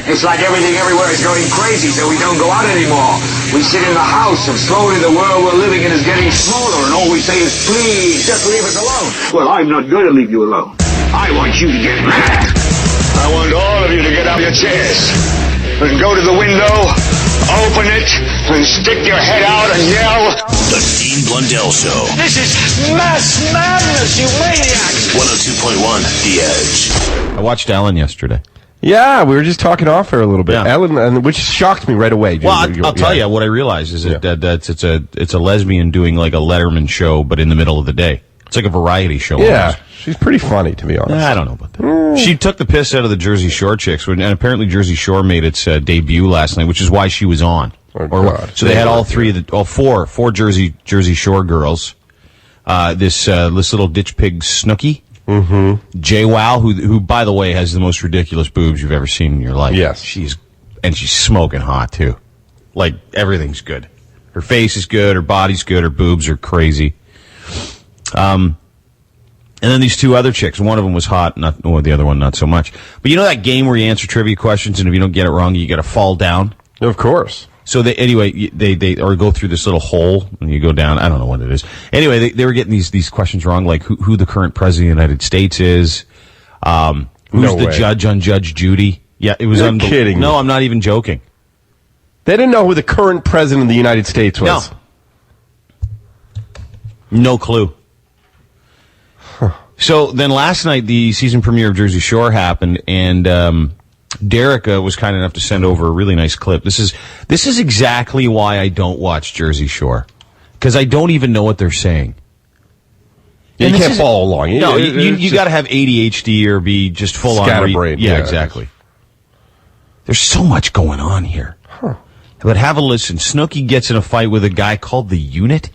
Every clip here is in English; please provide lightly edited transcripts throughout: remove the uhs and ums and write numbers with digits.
It's like everything everywhere is going crazy, so we don't go out anymore. We sit in the house, and slowly the world we're living in is getting smaller, and all we say is, please, just leave us alone. Well, I'm not going to leave you alone. I want you to get mad. I want all of you to get out of your chairs and go to the window, open it, and stick your head out and yell, The Dean Blundell Show. this is mass madness, you maniacs! 102.1 The Edge. I watched Ellen yesterday. Yeah, we were just talking off her a little bit. Yeah. Ellen, which shocked me right away. Well, I'll tell you what I realized is that it's a lesbian doing like a Letterman show, but in the middle of the day. It's like a variety show. Yeah, almost. she's pretty funny, to be honest. I don't know about that. She took the piss out of the Jersey Shore chicks, and apparently Jersey Shore made its debut last night, which is why she was on. Oh, God. So they had four Jersey Shore girls. This little ditch pig Snooki, JWoww, who by the way has the most ridiculous boobs you've ever seen in your life. Yes, she's smoking hot too. Like everything's good. Her face is good. Her body's good. Her boobs are crazy. And then these two other chicks. One of them was hot, the other one not so much. But you know that game where you answer trivia questions, and if you don't get it wrong, you got to fall down. Of course. So they go through this little hole, and you go down. I don't know what it is. Anyway, they were getting these questions wrong, like who the current president of the United States is, who's the judge on Judge Judy. Yeah, it was unbelievable. Kidding. No, I'm not even joking. They didn't know who the current president of the United States was. No clue. So then last night, the season premiere of Jersey Shore happened, and Derek was kind enough to send over a really nice clip. This is exactly why I don't watch Jersey Shore, because I don't even know what they're saying. Yeah, you can't follow along. No, you got to have ADHD or be just full on scatterbrained. Yeah, exactly. There's so much going on here. But have a listen. Snooki gets in a fight with a guy called the Unit.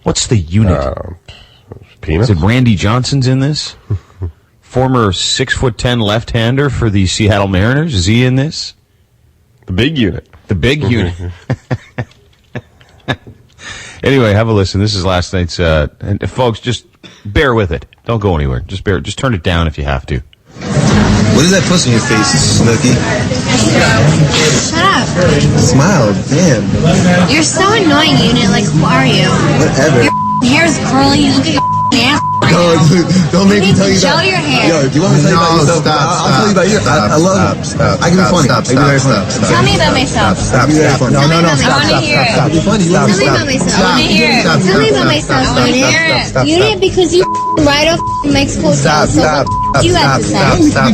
What's the Unit? Penis? Is it Randy Johnson's in this? Former 6'10" left-hander for the Seattle Mariners. Is he in this? The big unit. The big unit. Anyway, have a listen. This is last night's. And folks, just bear with it. Don't go anywhere. Just turn it down if you have to. What is that puss in your face, Snooki? Shut up. Smile, damn. You're so annoying, Unit. Like, who are you? Whatever. Your hair's curly. You look at your ass. Don't make me tell you gel about your hair. Yo, do you want me to tell you about yourself? I'll tell you about you. I love it. I can be funny. I can be very funny. Tell me about myself. Stop. No. I want to hear it. Be funny. Tell me about myself. I want to hear it. Tell me about myself, Unit. Unit, because you right off Mexico City. So what do you have to say?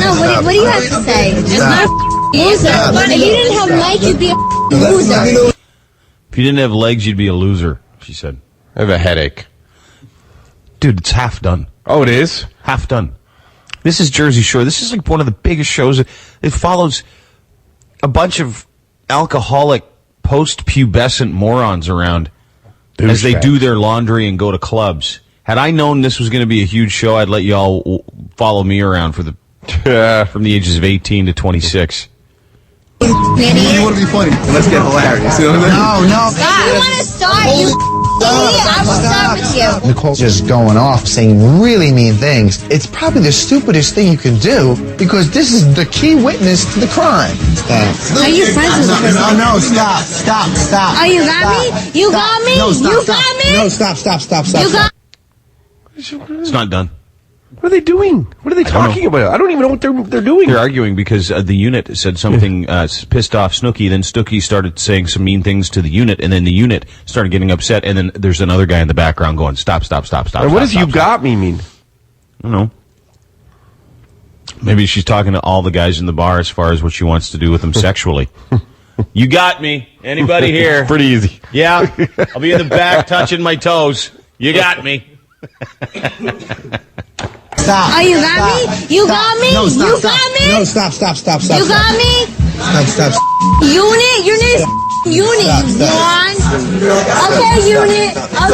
No, what do you have to say? Just not loser. If you didn't have legs, you'd be a loser. If you didn't have legs, you'd be a loser, she said. I have a headache. Dude, it's half done. Oh, it is? Half done. This is Jersey Shore. This is like one of the biggest shows. It follows a bunch of alcoholic, post-pubescent morons around as they do their laundry and go to clubs. Had I known this was going to be a huge show, I'd let y'all follow me around from the ages of 18 to 26. You want to be funny? Let's get hilarious. No. Stop. You want to start? I will start with you. Nicole's just going off, saying really mean things. It's probably the stupidest thing you can do, because this is the key witness to the crime. Are you friends with the person? No, stop. Oh, you got me? You got me? No, stop, you stop. got me? No, stop. You got It's not done. What are they doing? What are they talking about? I don't even know what they're doing. They're arguing because the Unit said something pissed off Snooki. Then Snooki started saying some mean things to the Unit, and then the Unit started getting upset. And then there's another guy in the background going, "Stop!" And what does "you got me" mean? I don't know. Maybe she's talking to all the guys in the bar as far as what she wants to do with them sexually. You got me. Anybody here? Pretty easy. Yeah, I'll be in the back touching my toes. You got me. Stop. Oh, you got me? You got me? No, stop. You got me? No, stop. You got me? Stop. Unit? Your name's Unit, you moron. Okay, Unit. All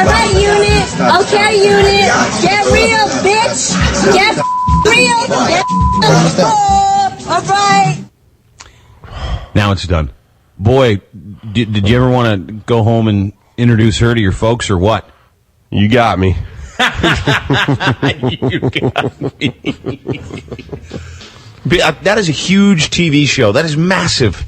right, Unit. Okay, Unit. Get real, bitch. Get real. All right. Now it's done. Boy, did you ever want to go home and introduce her to your folks or what? You got me. You got me. That is a huge TV show. That is massive.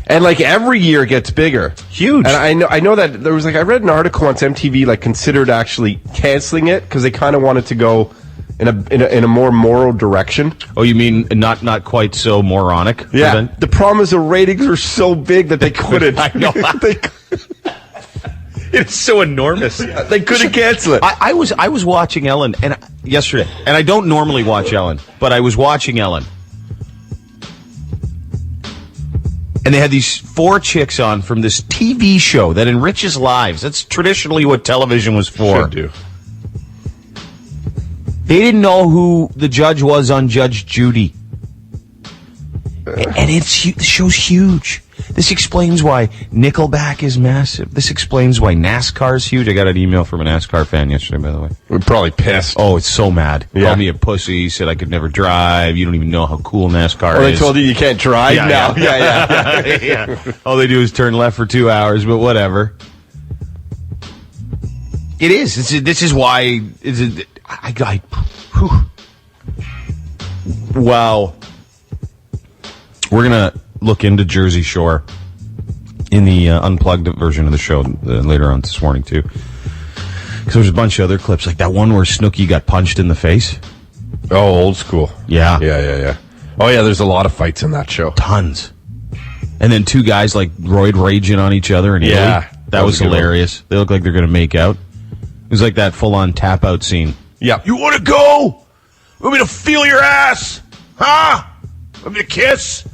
And like every year it gets bigger. Huge. And I know that there was like, I read an article once MTV like considered actually canceling it because they kind of wanted to go in a more moral direction. Oh, you mean not quite so moronic? Yeah. Then? The problem is the ratings are so big that they couldn't. I know. It's so enormous. They couldn't cancel it. I was watching Ellen yesterday, and I don't normally watch Ellen, but I was watching Ellen. And they had these 4 chicks on from this TV show that enriches lives. That's traditionally what television was for. Should do. They didn't know who the judge was on Judge Judy. And the show's huge. This explains why Nickelback is massive. This explains why NASCAR is huge. I got an email from a NASCAR fan yesterday, by the way. We're probably pissed. Oh, it's so mad. Yeah. Called me a pussy, said I could never drive. You don't even know how cool NASCAR Well, is. they told you can't drive now. Yeah. Yeah. All they do is turn left for 2 hours, but whatever. It is. This is why. Wow. We're going to look into Jersey Shore in the unplugged version of the show later on this morning, too. Because there's a bunch of other clips, like that one where Snooki got punched in the face. Oh, old school. Yeah. Yeah. Oh, yeah, there's a lot of fights in that show. Tons. And then 2 guys, like, roid raging on each other in Italy. That was hilarious. They look like they're going to make out. It was like that full-on tap-out scene. Yeah. You want to go? Want me to feel your ass? Huh? Want me to kiss?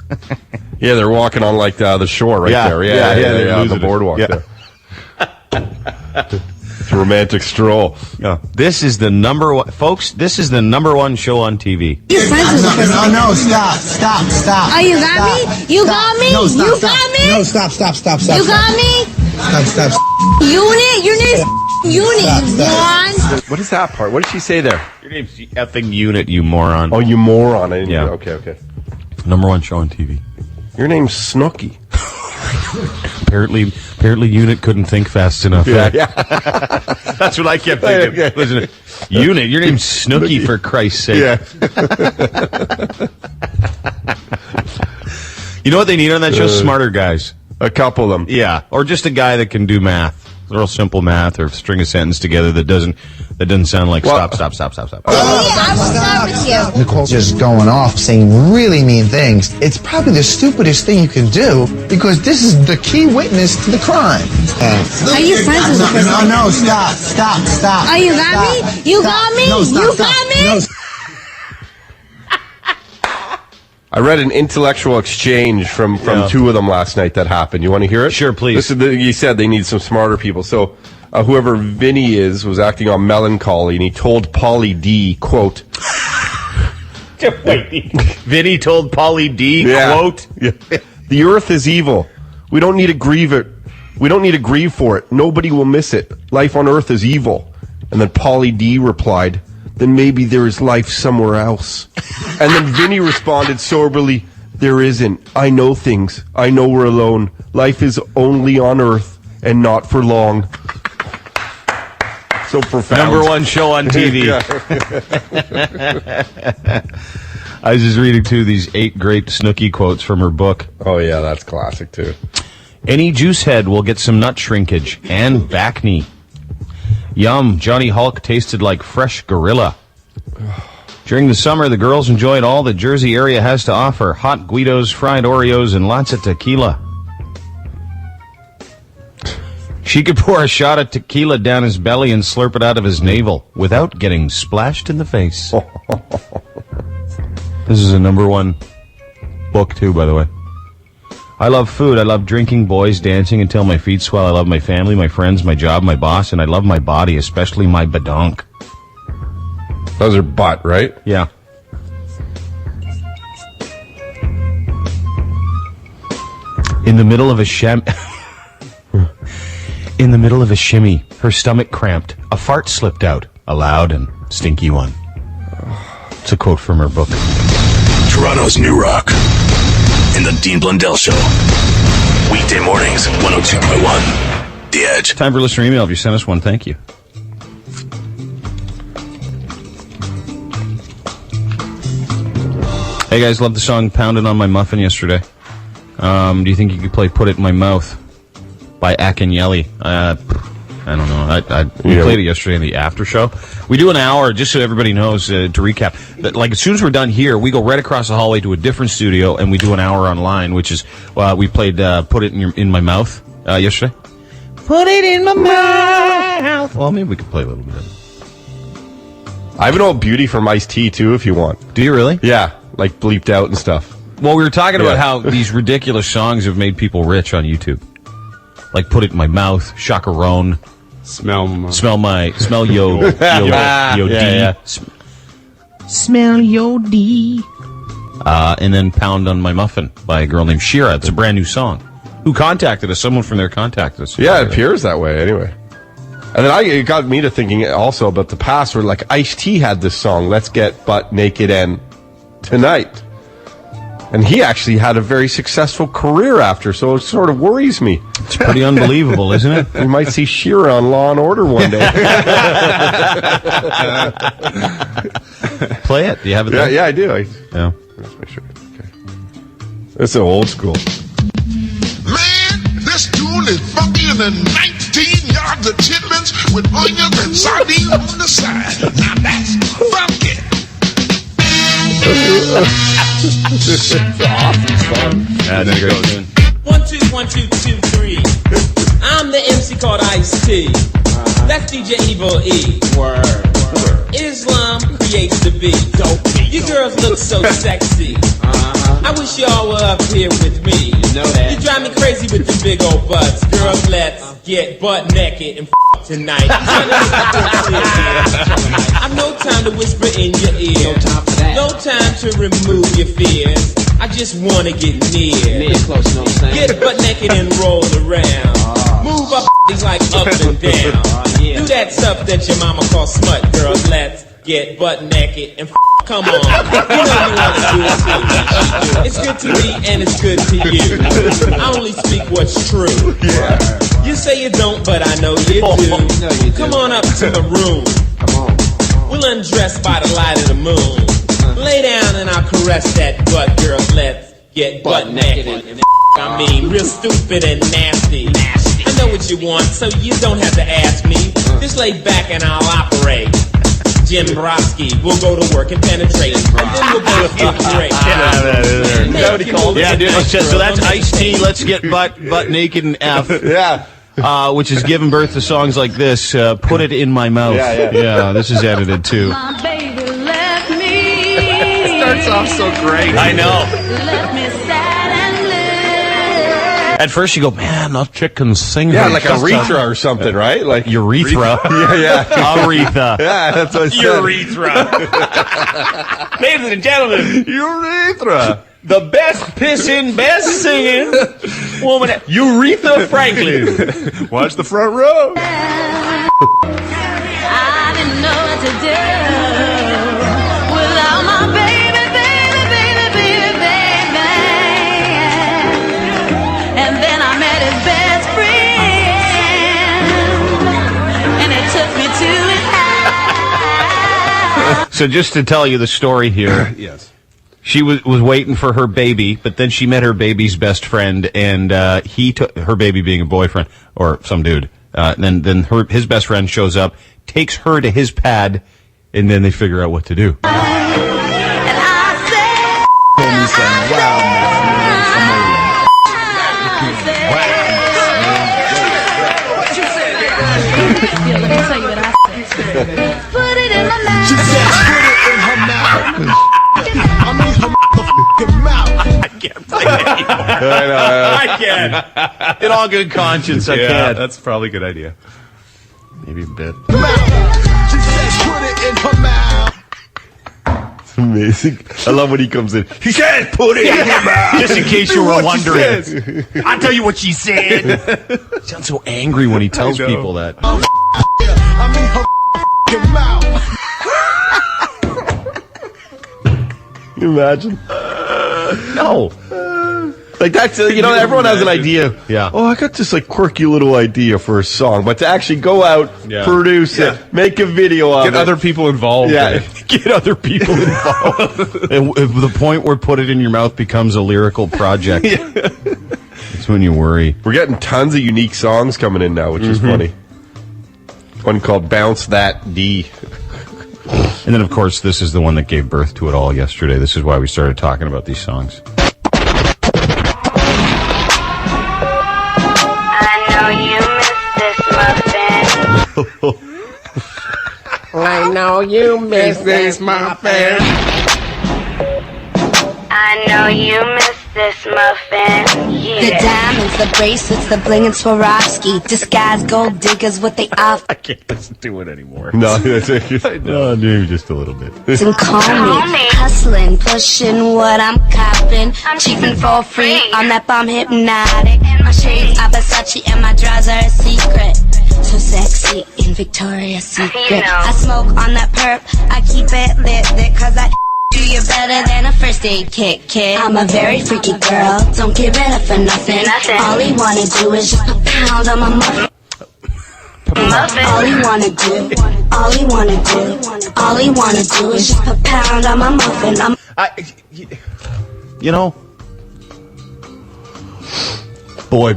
Yeah, they're walking on like the shore right there. They're on the losing boardwalk it. there. It's a romantic stroll. Yeah. This is the number one, folks. This is the number one show on TV. You're friends with the person. No, stop. Oh, you got me? You got me? No, stop, You stop. got me? No, stop. You got me? Stop. Unit? Your name's Unit, you moron. What is that part? What did she say there? Your name's effing Unit, you moron. Oh, you moron. I didn't Yeah. Okay. Number one show on TV. Your name's Snooki. Apparently, Unit couldn't think fast enough. Yeah. That's what I kept thinking. Okay. Listen, Unit, your name's Snooki, for Christ's sake. Yeah. You know what they need on that show? Smarter guys. A couple of them. Yeah, or just a guy that can do math. Real simple math, or string a sentence together that doesn't sound like stop. Yeah, I will start with you. Nicole's just going off saying really mean things. It's probably the stupidest thing you can do because this is the key witness to the crime. Are you friends with the person? No, stop. Oh, you got me? You got me? No, stop, You stop. got me? No, I read an intellectual exchange from 2 of them last night that happened. You want to hear it? Sure, please. You said they need some smarter people. So whoever Vinny was acting on melancholy, and he told Pauly D, quote... Wait, Vinny told Pauly D, quote... Yeah. The earth is evil. We don't need to grieve it. We don't need to grieve for it. Nobody will miss it. Life on earth is evil. And then Pauly D replied... then maybe there is life somewhere else. And then Vinny responded soberly, there isn't. I know things. I know we're alone. Life is only on Earth and not for long. So profound. Number one show on TV. I was just reading, too, these 8 great Snooki quotes from her book. Oh, yeah, that's classic, too. Any juice head will get some nut shrinkage and back knee. Yum, Johnny Hulk tasted like fresh gorilla. During the summer, the girls enjoyed all the Jersey area has to offer. Hot Guidos, fried Oreos, and lots of tequila. She could pour a shot of tequila down his belly and slurp it out of his navel without getting splashed in the face. This is a number one book, too, by the way. I love food. I love drinking, boys, dancing until my feet swell. I love my family, my friends, my job, my boss, and I love my body, especially my badonk. Those are butt, right? Yeah. In the middle of a shimmy, her stomach cramped. A fart slipped out, a loud and stinky one. It's a quote from her book. Toronto's New Rock. In the Dean Blundell Show. Weekday mornings, 102.1. The Edge. Time for listener email. If you sent us one, thank you. Hey guys, love the song "Pounding on My Muffin" yesterday. Do you think you could play "Put It in My Mouth" by Akinyele? I don't know. We played it yesterday in the after show. We do an hour, just so everybody knows, to recap. Like, as soon as we're done here, we go right across the hallway to a different studio, and we do an hour online, which is, we played Put It in My Mouth yesterday. Put it in my mouth. Well, maybe we could play a little bit of it. I have an old beauty from Ice-T, too, if you want. Do you really? Yeah, like bleeped out and stuff. Well, we were talking about how these ridiculous songs have made people rich on YouTube. Like "Put It in My Mouth," "Chacarone," Smell yo D. Smell yo D. And then "Pound on My Muffin" by a girl named Shira. It's a brand new song. Who contacted us? Someone from there contacted us. Yeah, it appears that way anyway. And then it got me to thinking also about the past where like Ice-T had this song, "Let's Get Butt Naked and Tonight." And he actually had a very successful career after, so it sort of worries me. It's pretty unbelievable, isn't it? We might see Shira on Law and Order one day. Play it. Do you have it there? Yeah, I do. Yeah. Let's make sure. Okay. It's an old school. Man, this tune is funkier than 19 yards of chitlins with onions and sardines on the side. Now that's funky. This is awesome song. That's a great tune. 1 2 1 2 2 3. I'm the MC called Ice-T. That's DJ Evil E. Word. Islam creates the beat. You girls look so sexy. I wish y'all were up here with me. You know that. You drive me crazy with the big old butts. Girls, let's get butt naked and tonight. I've no time to whisper in your ear. No time to remove your fears. I just wanna get near. Get butt naked and roll around. Move up like up and down. Do that stuff that your mama calls smut. Girls, let's get butt naked and come on. You know you wanna do it too. It's good to me and it's good to you. I only speak what's true. You say you don't, but I know you do. Come on up to the room. We'll undress by the light of the moon. Lay down and I'll caress that butt, girls. Let's get butt naked. I mean, real stupid and nasty. I know what you want, so you don't have to ask me. Just lay back and I'll operate. Jim Brodsky, we'll go to work and penetrate, and then we'll both get great. Yeah, dude. So that's Ice-T. Let's get butt naked and F. Yeah. Which has given birth to songs like this. "Put It in My Mouth." Yeah. This is edited too. My baby left me. It starts off so great. I know. Left me sad and lit. At first you go, man, that chick can sing. Yeah, like urethra or something, right? Like urethra. Yeah. Aretha. Yeah, that's what I said. Urethra. Ladies and gentlemen, urethra. The best pissing, best singing woman, Aretha Franklin. Watch the front row. I didn't know what to do without my baby, baby, baby, baby, baby. And then I met his best friend, and it took me to his house. So just to tell you the story here. Yes. She was waiting for her baby, but then she met her baby's best friend, and he took her baby being a boyfriend or some dude. Then his best friend shows up, takes her to his pad, and then they figure out what to do. And I said, let me tell you what I said. Put it in my mouth. She said, put it in her mouth. I mean her motherfucking mouth. I can't play that anymore. I can't. In all good conscience, I can't. That's probably a good idea. Maybe a bit. She said, put it in her mouth. It's amazing. I love when he comes in. He said, put it in your mouth. Just in case you were wondering. I'll tell you what she said. He sounds so angry when he tells people that. I mean her motherfucking mouth. Can you imagine? No. Like that's, everyone has an idea. Yeah. Oh, I got this like quirky little idea for a song, but to actually go out, produce it, make a video of it. Get other people involved. Yeah. Get other people involved. And the point where put it in your mouth becomes a lyrical project. That's when you worry. We're getting tons of unique songs coming in now, which is funny. One called Bounce That D. And then, of course, this is the one that gave birth to it all yesterday. This is why we started talking about these songs. I know you miss this muffin. I know you miss this muffin. Yeah. The diamonds, the bracelets, the bling and Swarovski. Disguised gold diggers, what they offer. I can't listen to it anymore. No, dude, just a little bit. And call me. Hustling, pushing what I'm copping. Cheaping for free on that bomb hypnotic. My shades are Versace and my drawers are a secret. So sexy in Victoria's Secret. I smoke on that perp, I keep it lit, cause I do you better than a first aid kit, kid. I'm a very freaky girl, don't give it up for nothing. All he wanna do is just a pound on my muffin. All he wanna do, all he wanna do, all he wanna do is just a pound on my muffin. You know, boy,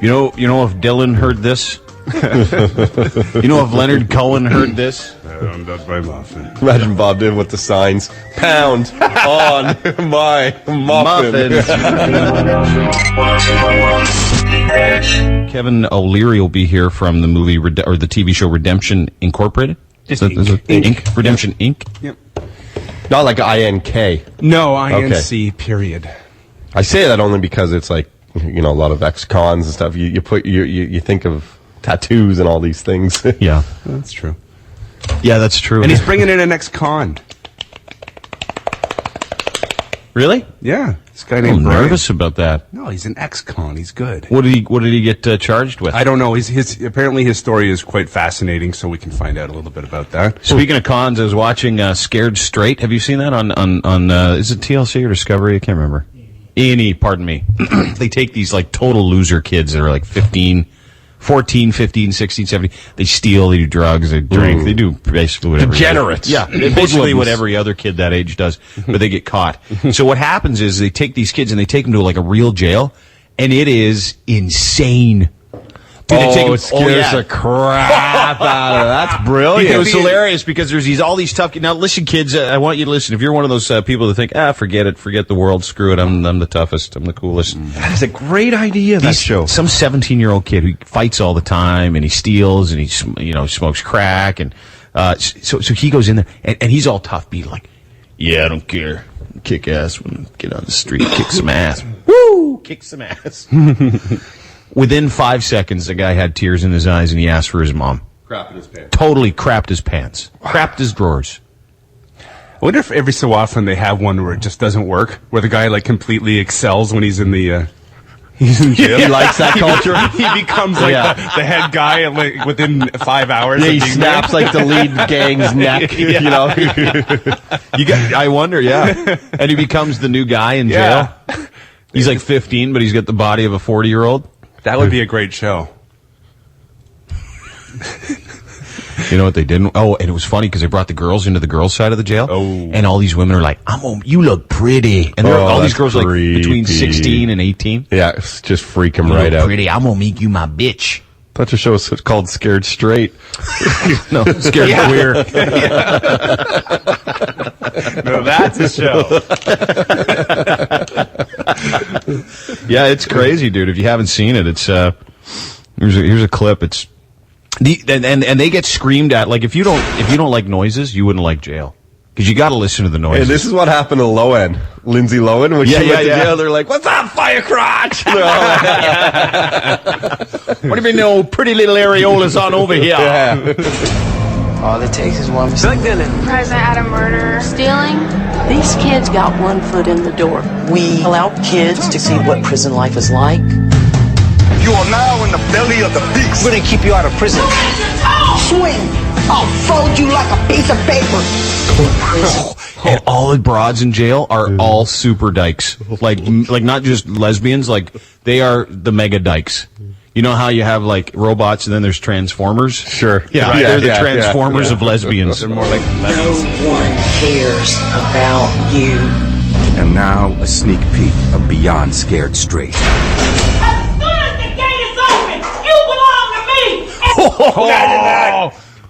you know if Dylan heard this, you know if Leonard Cohen heard this. That's my muffin. Imagine Bob did with the signs. Pound on my muffin. Kevin O'Leary will be here from the movie or the TV show Redemption Incorporated. Just Inc. Redemption Inc. Yep. Not like INK. No, INC, period. I say that only because it's like, a lot of ex-cons and stuff. You think of tattoos and all these things. Yeah. That's true. Yeah, that's true. And he's bringing in an ex-con. Really? Yeah. This guy I'm named Brian. nervous about that. No, he's an ex-con. He's good. What did he get charged with? I don't know. Apparently his story is quite fascinating, so we can find out a little bit about that. Speaking of cons, I was watching Scared Straight. Have you seen that on is it TLC or Discovery? I can't remember. E&E, pardon me. They take these like total loser kids that are like 14, 15, 16, 17. They steal, they do drugs, they drink, they do basically whatever. Degenerates. Yeah, basically what every other kid that age does, but they get caught. So what happens is they take these kids and they take them to like a real jail, and it is insane. Dude, it scares the crap out of it. That's brilliant. It was hilarious because there's all these tough kids. Now listen, kids, I want you to listen. If you're one of those people that think, forget it, forget the world, screw it, I'm the toughest, I'm the coolest. That is a great idea, that show. Some 17-year-old kid who fights all the time and he steals and he smokes crack and so he goes in there and he's all tough, being like, yeah, I don't care, kick ass when I get on the street, kick some ass. Woo! Kick some ass. Within 5 seconds, the guy had tears in his eyes and he asked for his mom. Crapped his pants. Totally crapped his pants. Crapped his drawers. I wonder if every so often they have one where it just doesn't work, where the guy like completely excels when he's in the he's in jail. He likes that culture. He becomes like the head guy like within 5 hours. Yeah, he snaps like the lead gang's neck. I wonder, and he becomes the new guy in jail. He's like 15, but he's got the body of a 40-year-old. That would be a great show. You know what they didn't? Oh, and it was funny because they brought the girls into the girls' side of the jail. Oh. And all these women are like, you look pretty. And all these girls are like between 16 and 18. Yeah, just freak them right out. Pretty. I'm going to make you my bitch. I thought your show was called Scared Straight. No, Scared Queer. No, that's a show. Yeah, it's crazy, dude. If you haven't seen it, it's here's a clip. It's and they get screamed at. Like if you don't like noises, you wouldn't like jail. Because you got to listen to the noises. Hey, this is what happened to Lowen, Lindsay Lohan, when she went to jail. They're like, "What's up, fire crotch?" What do you mean, no pretty little areolas on over here? All it takes is one mistake. Present at a murder. Stealing? These kids got one foot in the door. We allow kids to see what prison life is like. You are now in the belly of the beast. We're gonna keep you out of prison. Swing! I'll fold you like a piece of paper. And all the broads in jail are all super dykes. Like not just lesbians, like they are the mega dykes. You know how you have like robots and then there's transformers? Sure. Yeah, they're the transformers of lesbians. They're more like No one cares about you. And now a sneak peek of Beyond Scared Straight.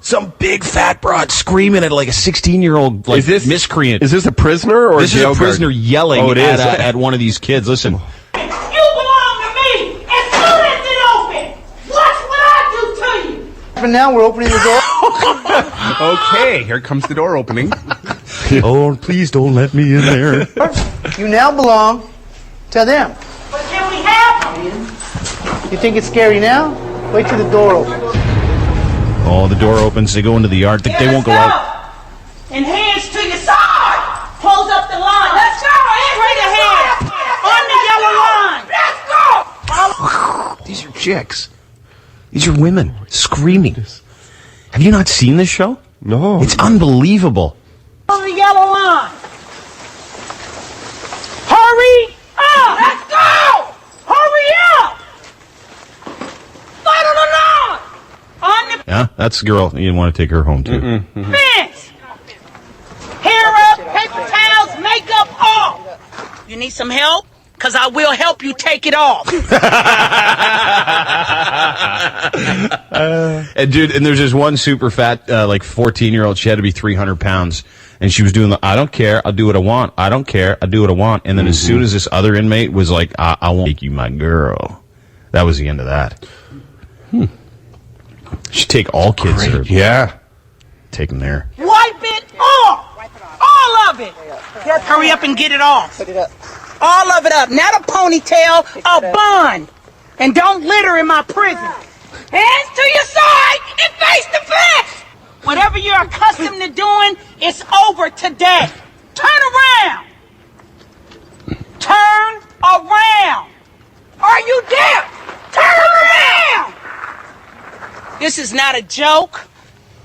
Some big fat broad screaming at like a 16-year-old like miscreant. Is this a prisoner or this is a prisoner yelling at one of these kids? Listen. You belong to me as soon as it opens. Watch what I do to you. And now we're opening the door. Okay, here comes the door opening. Oh, please don't let me in there. You now belong to them. But can we have them? You think it's scary now? Wait till the door opens. Oh, the door opens. They go into the yard. They won't go out. And hands to your side. Close up the line. Let's go. Straight ahead. On the yellow line. Let's go. These are chicks. These are women screaming. Have you not seen this show? No. It's unbelievable. On the yellow line. Hurry up. Let's go. Hurry up. Follow the line. On the Yeah, that's the girl. You want to take her home, too. fence. Hair up, paper towels, makeup off. You need some help? Because I will help you take it off. And dude, and there's this one super fat, like 14-year-old. She had to be 300 pounds, and she was doing the "I don't care, I'll do what I want. I don't care, I'll do what I want." And then as soon as this other inmate was like, "I won't make you my girl," that was the end of that. Should take all kids there. Yeah. Take them there. Wipe it off. All of it. Hurry up and get it off. Put it up. All of it up. Not a ponytail, a bun. And don't litter in my prison. Hands to your side and face the fence. Whatever you're accustomed to doing, it's over today. Turn around. Turn around. Are you there? Turn around. This is not a joke.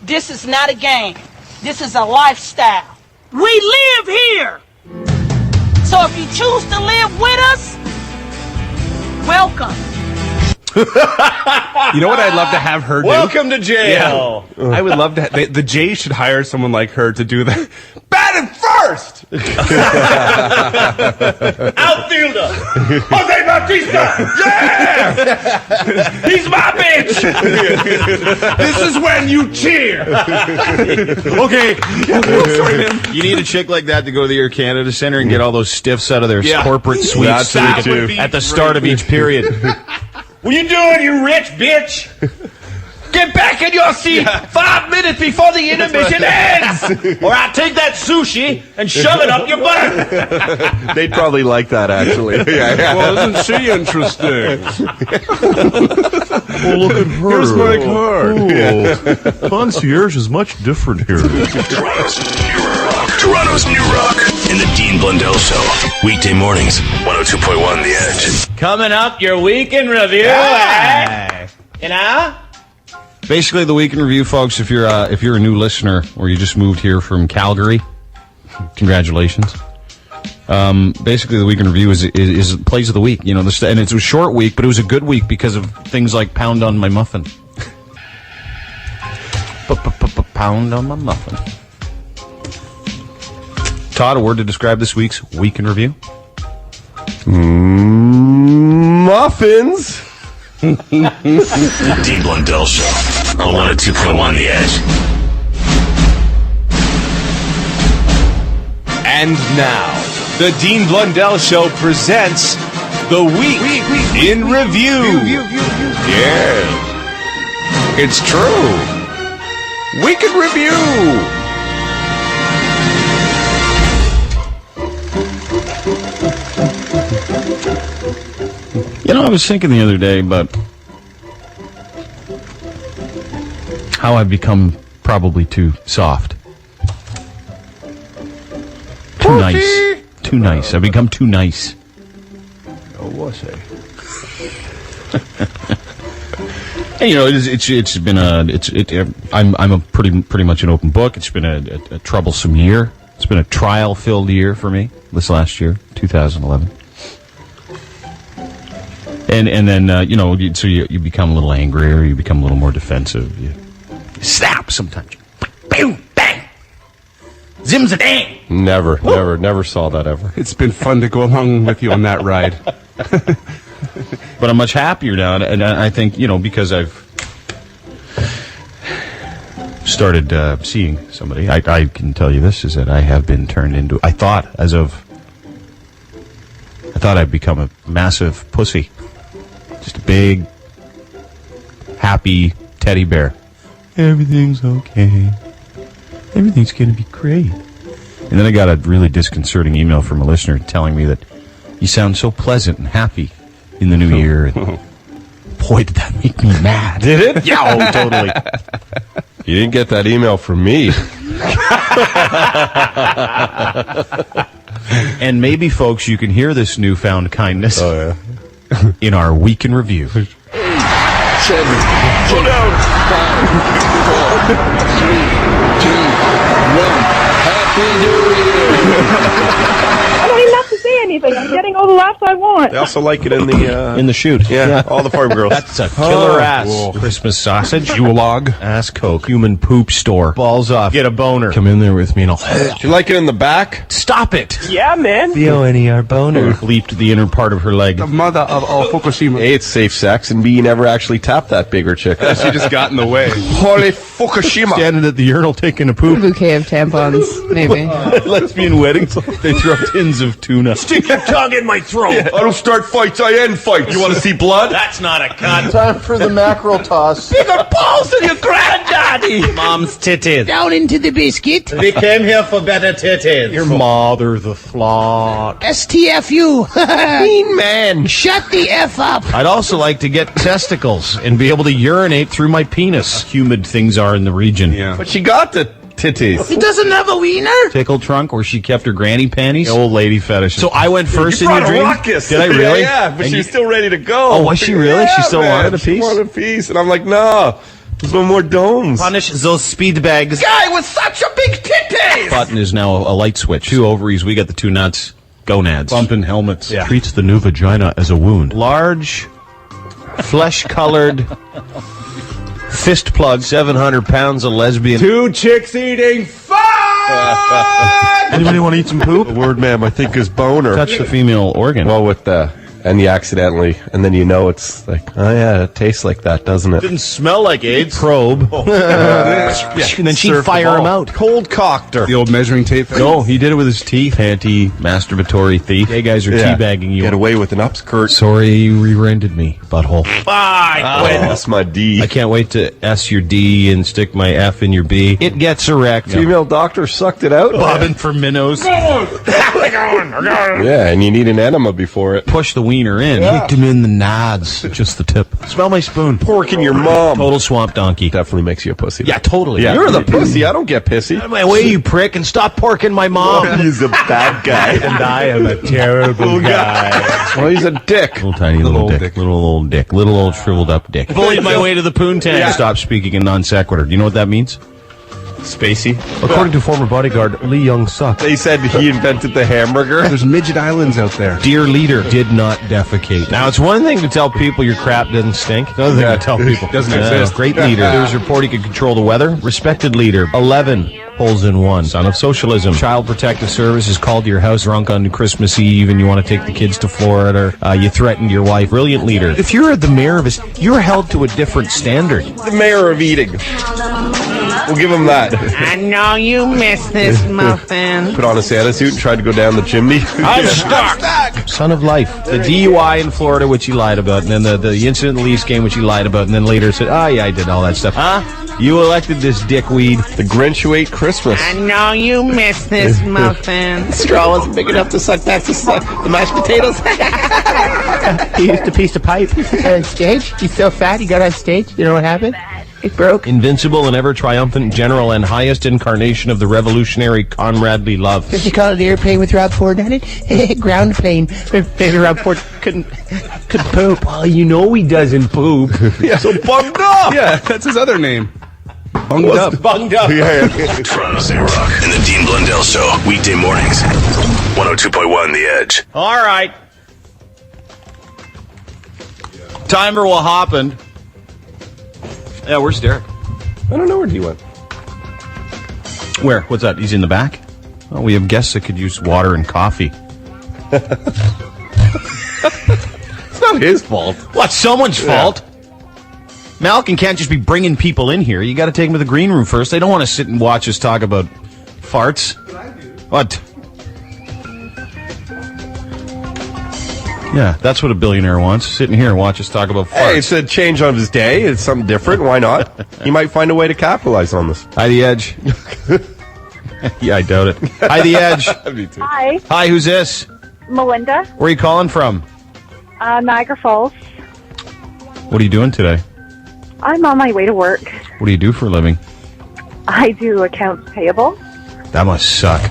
This is not a game. This is a lifestyle. We live here. So if you choose to live with us, welcome. You know what I'd love to have her do? Welcome to jail. Yeah. I would love to. The J should hire someone like her to do that. Batting first. Outfielder! Jose Bautista! Yeah! He's my bitch! This is when you cheer! Okay. You need a chick like that to go to the Air Canada Center and get all those stiffs out of their corporate suites That's so it, they can- at the start of each period. What you doing, you rich bitch? Get back in your seat 5 minutes before the intermission ends! Or I'll take that sushi and shove it up your butt! They'd probably like that, actually. Well, isn't she interesting? Oh, look at her. Here's my card. Oh, concierge is much different here. Toronto's New Rock in the Dean Blundell Show. Weekday mornings, 102.1 The Edge. Coming up, your week in review, eh? You know? Basically, the week in review, folks. If you're a new listener or you just moved here from Calgary, congratulations. Basically, the week in review is plays of the week. You know, and it's a short week, but it was a good week because of things like pound on my muffin. Pound on my muffin. Todd, a word to describe this week's week in review? Muffins. Dean Blundell Show on 102.1 The Edge. And now, the Dean Blundell Show presents the Week in Review. Yeah, it's true. Week in Review. You know, I was thinking the other day about how I've become probably too soft. Too nice. Too nice. I've become too nice. Oh, was I? And, you know, it's been I'm a pretty much an open book. It's been a troublesome year. It's been a trial-filled year for me this last year, 2011. And then, so you become a little angrier, you become a little more defensive. You snap sometimes. Boom, bang! Zim-za-dang! Never saw that ever. It's been fun to go along with you on that ride. But I'm much happier now, and I think, because I've started seeing somebody, I can tell you this, is that I have been turned into, I thought I'd become a massive pussy. Just a big, happy teddy bear. Everything's okay. Everything's going to be great. And then I got a really disconcerting email from a listener telling me that you sound so pleasant and happy in the new year. And boy, did that make me mad. Did it? Yeah, totally. You didn't get that email from me. And maybe, folks, you can hear this newfound kindness in our week in review. 7, go down. 5, 4, 3, 2, 1. Happy New Year. I don't even have to say anything. I'm getting all the laughs I want. They also like it in the shoot. Yeah, all the farm girls. That's a killer ass Christmas sausage. Log. Ass Coke. Human poop store. Balls off. Get a boner. Come in there with me and I'll... Do you like it in the back? Stop it. Yeah, man. B-O-N-E-R boner. Leaped the inner part of her leg. The mother of all Fukushima. A, it's safe sex, and B, you never actually tapped that bigger chick. She just got in the way. Holy Fukushima. Standing at the urinal taking a poop. Bouquet of tampons, maybe. Lesbian weddings. They throw tins of tuna. Stick your tongue in my throat. Yeah. I don't start fights, I end fights. You want to see blood? That's not a cut. Time for the mackerel toss. Bigger balls than your granddaddy. Mom's titties. Down into the biscuit. We came here for better titties. Your mother, the flawed. STFU. Mean man. Shut the F up. I'd also like to get testicles and be able to urinate through my penis. Humid things are in the region. Yeah. But she got the titties. He doesn't have a wiener? Tickle trunk where she kept her granny panties. Old lady fetish. So I went first You in your brought a dream. ruckus. Did I really? Yeah, but she was still ready to go. Oh, was she really? Yeah, She still man. wanted a piece? She wanted a piece. And I'm like, no. There's no more domes. Punish those speed bags. Guy with such a big titties! Button is now a light switch. 2 ovaries. We got the 2 nuts. Gonads. Bumping helmets. Yeah. Treats the new vagina as a wound. Large, flesh-colored fist plug. 700 pounds of lesbian. 2 chicks eating fun! Anybody want to eat some poop? The word, ma'am, I think is boner. Touch the female organ. Well, with the... And you accidentally, and then it's like, oh yeah, it tastes like that, doesn't it? Didn't smell like AIDS. Probe. And then she'd fire him out. Cold cocked her. The old measuring tape thing? No, he did it with his teeth. Panty, masturbatory thief. Gay guys are teabagging you. Get away with an upskirt. Sorry you re-rented me, butthole. That's my D. I can't wait to S your D and stick my F in your B. It gets erect. Female doctor sucked it out. Bobbing for minnows. Yeah, and you need an enema before it. Push the wiener in. Kicked him in the nads. Just the tip. Smell my spoon. Pork in your mom. Total swamp donkey. Definitely makes you a pussy. Yeah, totally. Yeah. You're the pussy. I don't get pissy. Out of my way, you prick, and stop porking my mom. He's a bad guy. And I am a terrible guy. Well, he's a dick. Little tiny little dick. Little old dick. Little old shriveled up dick. Bullied my way to the poontang. Yeah. Stop speaking in non sequitur. Do you know what that means? Spacey. According to former bodyguard Lee Young-suk, They said he invented the hamburger. There's midget islands out there. dear leader did not defecate. Now, it's one thing to tell people your crap doesn't stink. It's another thing to tell people Doesn't exist. Great leader. There's report he could control the weather. Respected leader. 11 holes in one. Son of socialism. Child Protective Service is called to your house drunk on Christmas Eve and you want to take the kids to Florida. You threatened your wife. Brilliant leader. If you're the mayor of you're held to a different standard. The mayor of eating. We'll give him that. I know you miss this muffin. Put on a Santa suit and tried to go down the chimney. I'm stuck. Son of life. The DUI in Florida, which he lied about, and then the incident in the Leafs game, which he lied about, and then later said, oh, yeah, I did all that stuff. Huh? You elected this dickweed. The Grinch who ate Christmas. I know you miss this muffin. Straw wasn't big enough to suck back the mashed potatoes. He used a piece of pipe on stage. He's so fat, he got on stage. You know what happened? It broke. Invincible and ever-triumphant general and highest incarnation of the revolutionary comradely love. Did you call it an airplane with Rob Ford on it? Ground plane. Maybe Rob Ford couldn't poop. Well, you know he doesn't poop. Yeah, so bunged up. Yeah, that's his other name. Bunged up. Bunged up. Yeah. Toronto's New Rock and the Dean Blundell Show. Weekday mornings. 102.1 The Edge. All right. Time for what happened. Yeah, where's Derek? I don't know where he went. Where? What's that? He's in the back? Oh, we have guests that could use water and coffee. It's not his fault. What? Someone's fault? Malkin can't just be bringing people in here. You got to take them to the green room first. They don't want to sit and watch us talk about farts. What? Yeah, that's what a billionaire wants. Sit in here and watch us talk about farts. Hey, it's a change of his day. It's something different. Why not? He might find a way to capitalize on this. Hi, The Edge. Yeah, I doubt it. Hi, The Edge. Me too. Hi, Hi, who's this? Melinda, Where are you calling from? Niagara Falls. What are you doing today? I'm on my way to work. What do you do for a living? I do accounts payable. That must suck.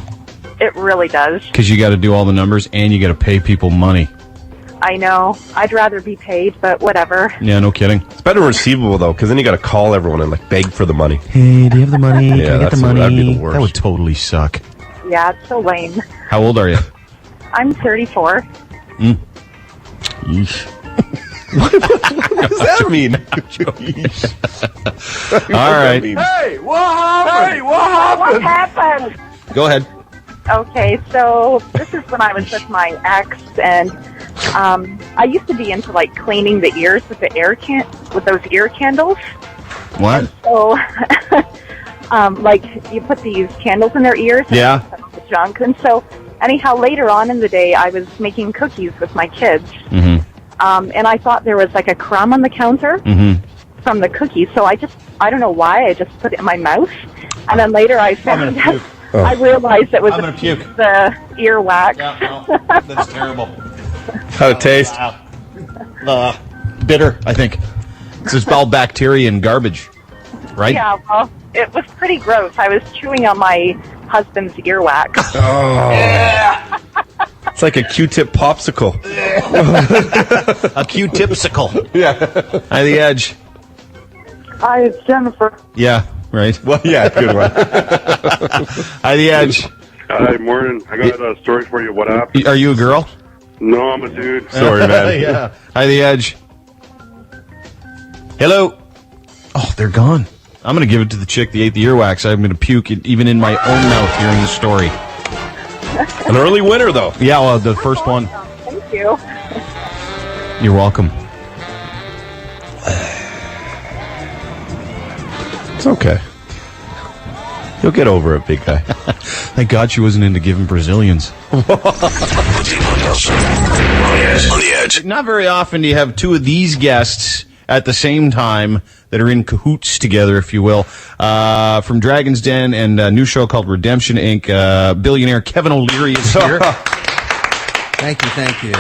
It really does. Because you got to do all the numbers and you got to pay people money. I know. I'd rather be paid, but whatever. Yeah, no kidding. It's better receivable, though, because then you got to call everyone and like beg for the money. Hey, do you have the money? Yeah, Can I get the money? that'd be the worst. That would totally suck. Yeah, it's so lame. How old are you? I'm 34. Yeesh. What does that mean? All right. Hey, what happened? What happened? Go ahead. Okay, so this is when I was with my ex, and I used to be into like cleaning the ears with with those ear candles. What? So, like you put these candles in their ears. And Yeah. put the junk, and so anyhow, later on in the day, I was making cookies with my kids, and I thought there was like a crumb on the counter from the cookies. So I don't know why, I just put it in my mouth, and then later I found out. I realized it was the earwax. Yeah, no, that's terrible. How'd it taste? Bitter, I think. It's just all bacteria and garbage, right? Yeah, well, it was pretty gross. I was chewing on my husband's earwax. Oh. Yeah. It's like a Q-tip popsicle. A Q-tipsicle. Yeah. Hi, The Edge. Hi, it's Jennifer. Yeah, right. Well, yeah, good one. Hi, The Edge. Hi, morning. I got a story for you. What happened? Are you a girl? No, I'm a dude. Sorry, man. Yeah. Hi, The Edge. Hello. Oh, they're gone. I'm going to give it to the chick that ate the earwax. I'm going to puke it even in my own mouth hearing the story. An early winner, though. Yeah, well, the first one. Thank you. You're welcome. It's okay. You'll get over it, big guy. Thank God she wasn't into giving Brazilians. On the Edge. Not very often do you have two of these guests at the same time that are in cahoots together, if you will. From Dragon's Den and a new show called Redemption, Inc., billionaire Kevin O'Leary is here. Thank you.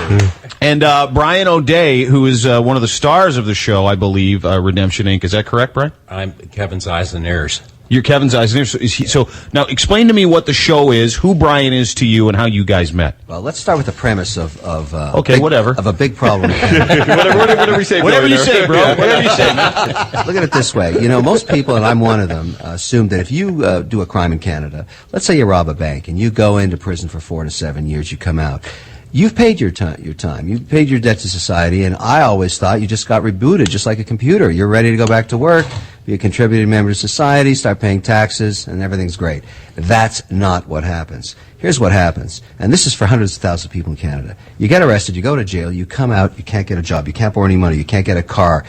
And Brian O'Day, who is one of the stars of the show, I believe, Redemption, Inc. Is that correct, Brian? I'm Kevin's eyes and ears. You're Kevin's eyes and ears. So now explain to me what the show is, who Brian is to you, and how you guys met. Well, let's start with the premise of okay, whatever. Of a big problem. whatever you say, whatever you say, bro. Whatever you say, man. Look at it this way. You know, most people, and I'm one of them, assume that if you do a crime in Canada, let's say you rob a bank, and you go into prison for 4 to 7 years, you come out. You've paid your time. You've paid your debt to society, and I always thought you just got rebooted, just like a computer. You're ready to go back to work, be a contributing member to society, start paying taxes, and everything's great. That's not what happens. Here's what happens, and this is for hundreds of thousands of people in Canada. You get arrested, you go to jail, you come out, you can't get a job, you can't borrow any money, you can't get a car.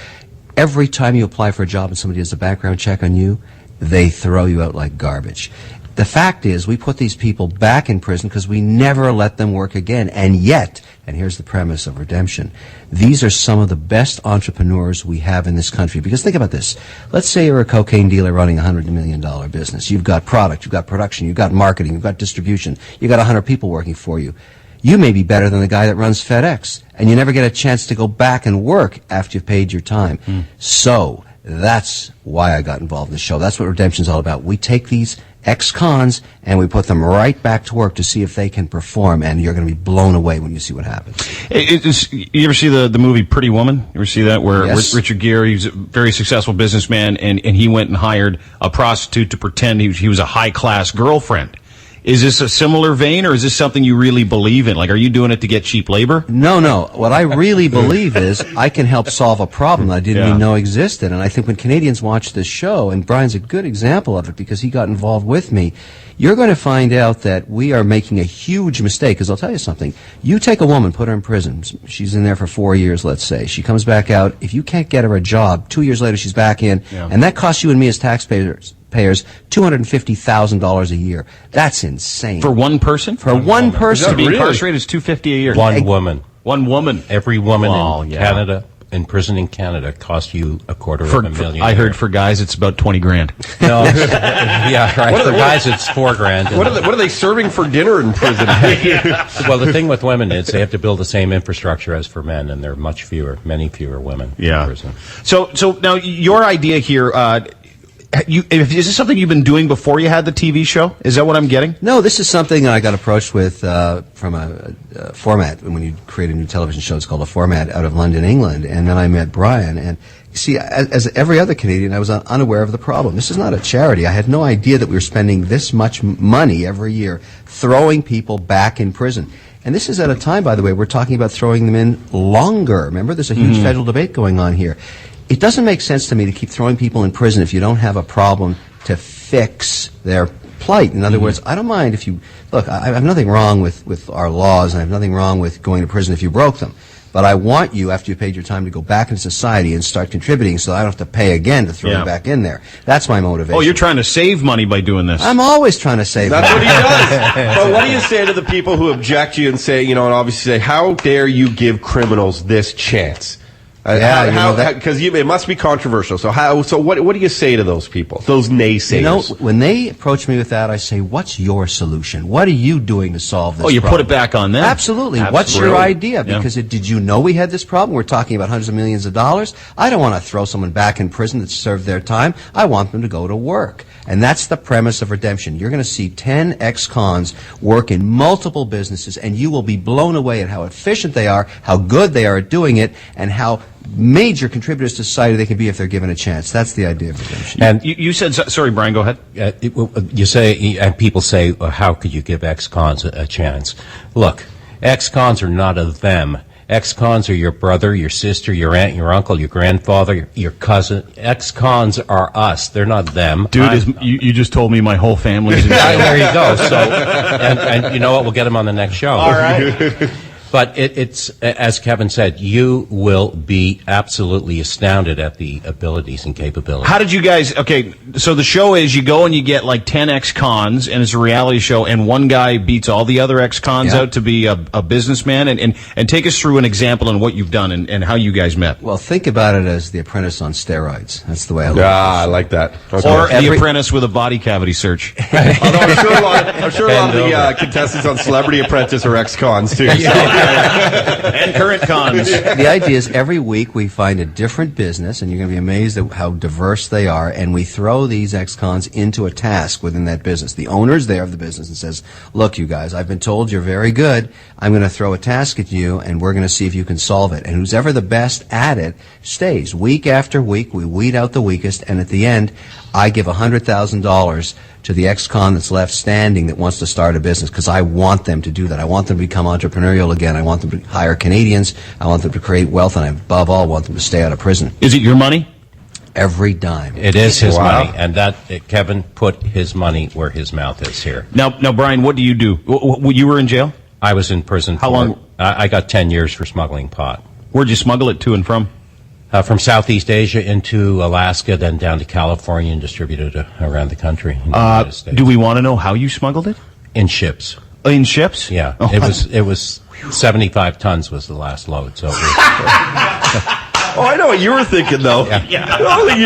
Every time you apply for a job and somebody does a background check on you, they throw you out like garbage. The fact is, we put these people back in prison because we never let them work again. And yet, and here's the premise of Redemption, these are some of the best entrepreneurs we have in this country. Because think about this. Let's say you're a cocaine dealer running a $100 million business. You've got product, you've got production, you've got marketing, you've got distribution, you've got 100 people working for you. You may be better than the guy that runs FedEx, and you never get a chance to go back and work after you've paid your time. So, that's why I got involved in the show. That's what Redemption's all about. We take these ex-cons and we put them right back to work to see if they can perform, and you're going to be blown away when you see what happens. You ever see the movie Pretty Woman? You ever see that? Where Yes. Richard Gere, he's a very successful businessman, and he went and hired a prostitute to pretend he was a high-class girlfriend. Is this a similar vein, or is this something you really believe in? Like, are you doing it to get cheap labor? No. What I really believe is I can help solve a problem that I didn't even know existed. And I think when Canadians watch this show, and Brian's a good example of it because he got involved with me, you're going to find out that we are making a huge mistake. Because I'll tell you something. You take a woman, put her in prison. She's in there for 4 years, let's say. She comes back out. If you can't get her a job, 2 years later she's back in. Yeah. And that costs you and me as taxpayers $250,000 a year. That's insane. For one person? For one person. To be incarcerated is $250 a year. One woman. One woman. Every woman in Canada, in prison in Canada, costs you $250,000. I heard for guys it's about $20,000. No, yeah, right. For guys it's $4,000. What are they serving for dinner in prison? Well, the thing with women is they have to build the same infrastructure as for men, and there are many fewer women in prison. So now your idea here. Is this something you've been doing before you had the TV show? Is that what I'm getting? No, this is something I got approached with from a format. When you create a new television show, it's called a format out of London, England. And then I met Brian. And you see, as every other Canadian, I was unaware of the problem. This is not a charity. I had no idea that we were spending this much money every year throwing people back in prison. And this is at a time, by the way, we're talking about throwing them in longer. Remember, there's a huge federal debate going on here. It doesn't make sense to me to keep throwing people in prison if you don't have a problem to fix their plight. In other words, I don't mind if you... Look, I have nothing wrong with our laws, and I have nothing wrong with going to prison if you broke them. But I want you, after you paid your time, to go back into society and start contributing so I don't have to pay again to throw you back in there. That's my motivation. Oh, you're trying to save money by doing this. I'm always trying to save money. That's what he does. But what do you say to the people who object you and say, and obviously say, how dare you give criminals this chance? Because it must be controversial. So what do you say to those people, those naysayers? When they approach me with that, I say, "What's your solution? What are you doing to solve this?" Oh, you problem? put it back on them. Absolutely. What's your idea? Because did you know we had this problem? We're talking about hundreds of millions of dollars. I don't want to throw someone back in prison that's served their time. I want them to go to work. And that's the premise of redemption. You're going to see 10 ex-cons work in multiple businesses, and you will be blown away at how efficient they are, how good they are at doing it, and how major contributors to society they can be if they're given a chance. That's the idea of redemption. And you said, sorry, Brian, go ahead. You say, and people say, well, how could you give ex-cons a chance? Look, ex-cons are not a them. Ex-cons are your brother, your sister, your aunt, your uncle, your grandfather, your cousin. Ex-cons are us. They're not them. Dude, you just told me my whole family's in jail. There you go. So, and you know what? We'll get them on the next show. All right. But it's, as Kevin said, you will be absolutely astounded at the abilities and capabilities. How did you guys, so the show is you go and you get like 10 ex-cons, and it's a reality show, and one guy beats all the other ex-cons out to be a businessman, and take us through an example on what you've done and how you guys met. Well, think about it as The Apprentice on steroids. That's the way I look at it. I like that. Okay. Or The Apprentice with a body cavity search. Although I'm sure a lot of the contestants on Celebrity Apprentice are ex-cons, too. And current cons. The idea is every week we find a different business, and you're going to be amazed at how diverse they are, and we throw these ex-cons into a task within that business. The owner's there of the business and says, look, you guys, I've been told you're very good. I'm going to throw a task at you, and we're going to see if you can solve it. And who's ever the best at it stays. Week after week, we weed out the weakest, and at the end, I give $100,000 to the ex-con that's left standing that wants to start a business, because I want them to do that. I want them to become entrepreneurial again. I want them to hire Canadians. I want them to create wealth, and I, above all, want them to stay out of prison. Is it your money? Every dime. It is his money, and Kevin put his money where his mouth is here. Now, Brian, what do? You were in jail? I was in prison. How long? I got 10 years for smuggling pot. Where'd you smuggle it to and from? From Southeast Asia into Alaska, then down to California, and distributed around the country. Do we want to know how you smuggled it? In ships. In ships? Yeah. Oh. It was 75 tons was the last load. So. Oh, I know what you were thinking, though. Yeah. Only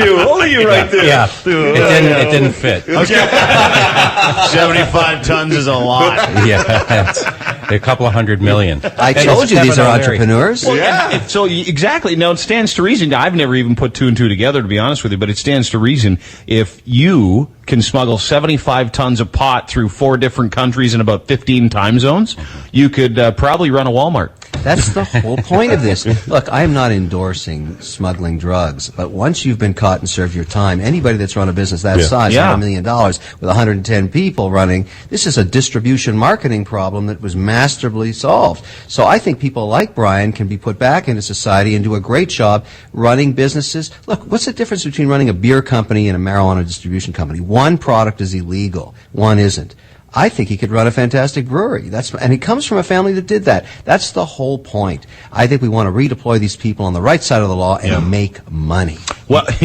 you right there. Yeah. It didn't fit. 75 tons is a lot. Yeah. A couple of $100 million. I told you these are entrepreneurs. Well, yeah. So exactly. Now, it stands to reason. I've never even put two and two together, to be honest with you, but it stands to reason if you can smuggle 75 tons of pot through 4 different countries in about 15 time zones, you could probably run a Walmart. That's the whole point of this. Look, I am not endorsing smuggling drugs, but once you've been caught and served your time, anybody that's run a business that size, $1 million, with 110 people running, this is a distribution marketing problem that was masterfully solved. So I think people like Brian can be put back into society and do a great job running businesses. Look, what's the difference between running a beer company and a marijuana distribution company? One product is illegal, one isn't. I think he could run a fantastic brewery. And he comes from a family that did that. That's the whole point. I think we want to redeploy these people on the right side of the law and make money. Well, I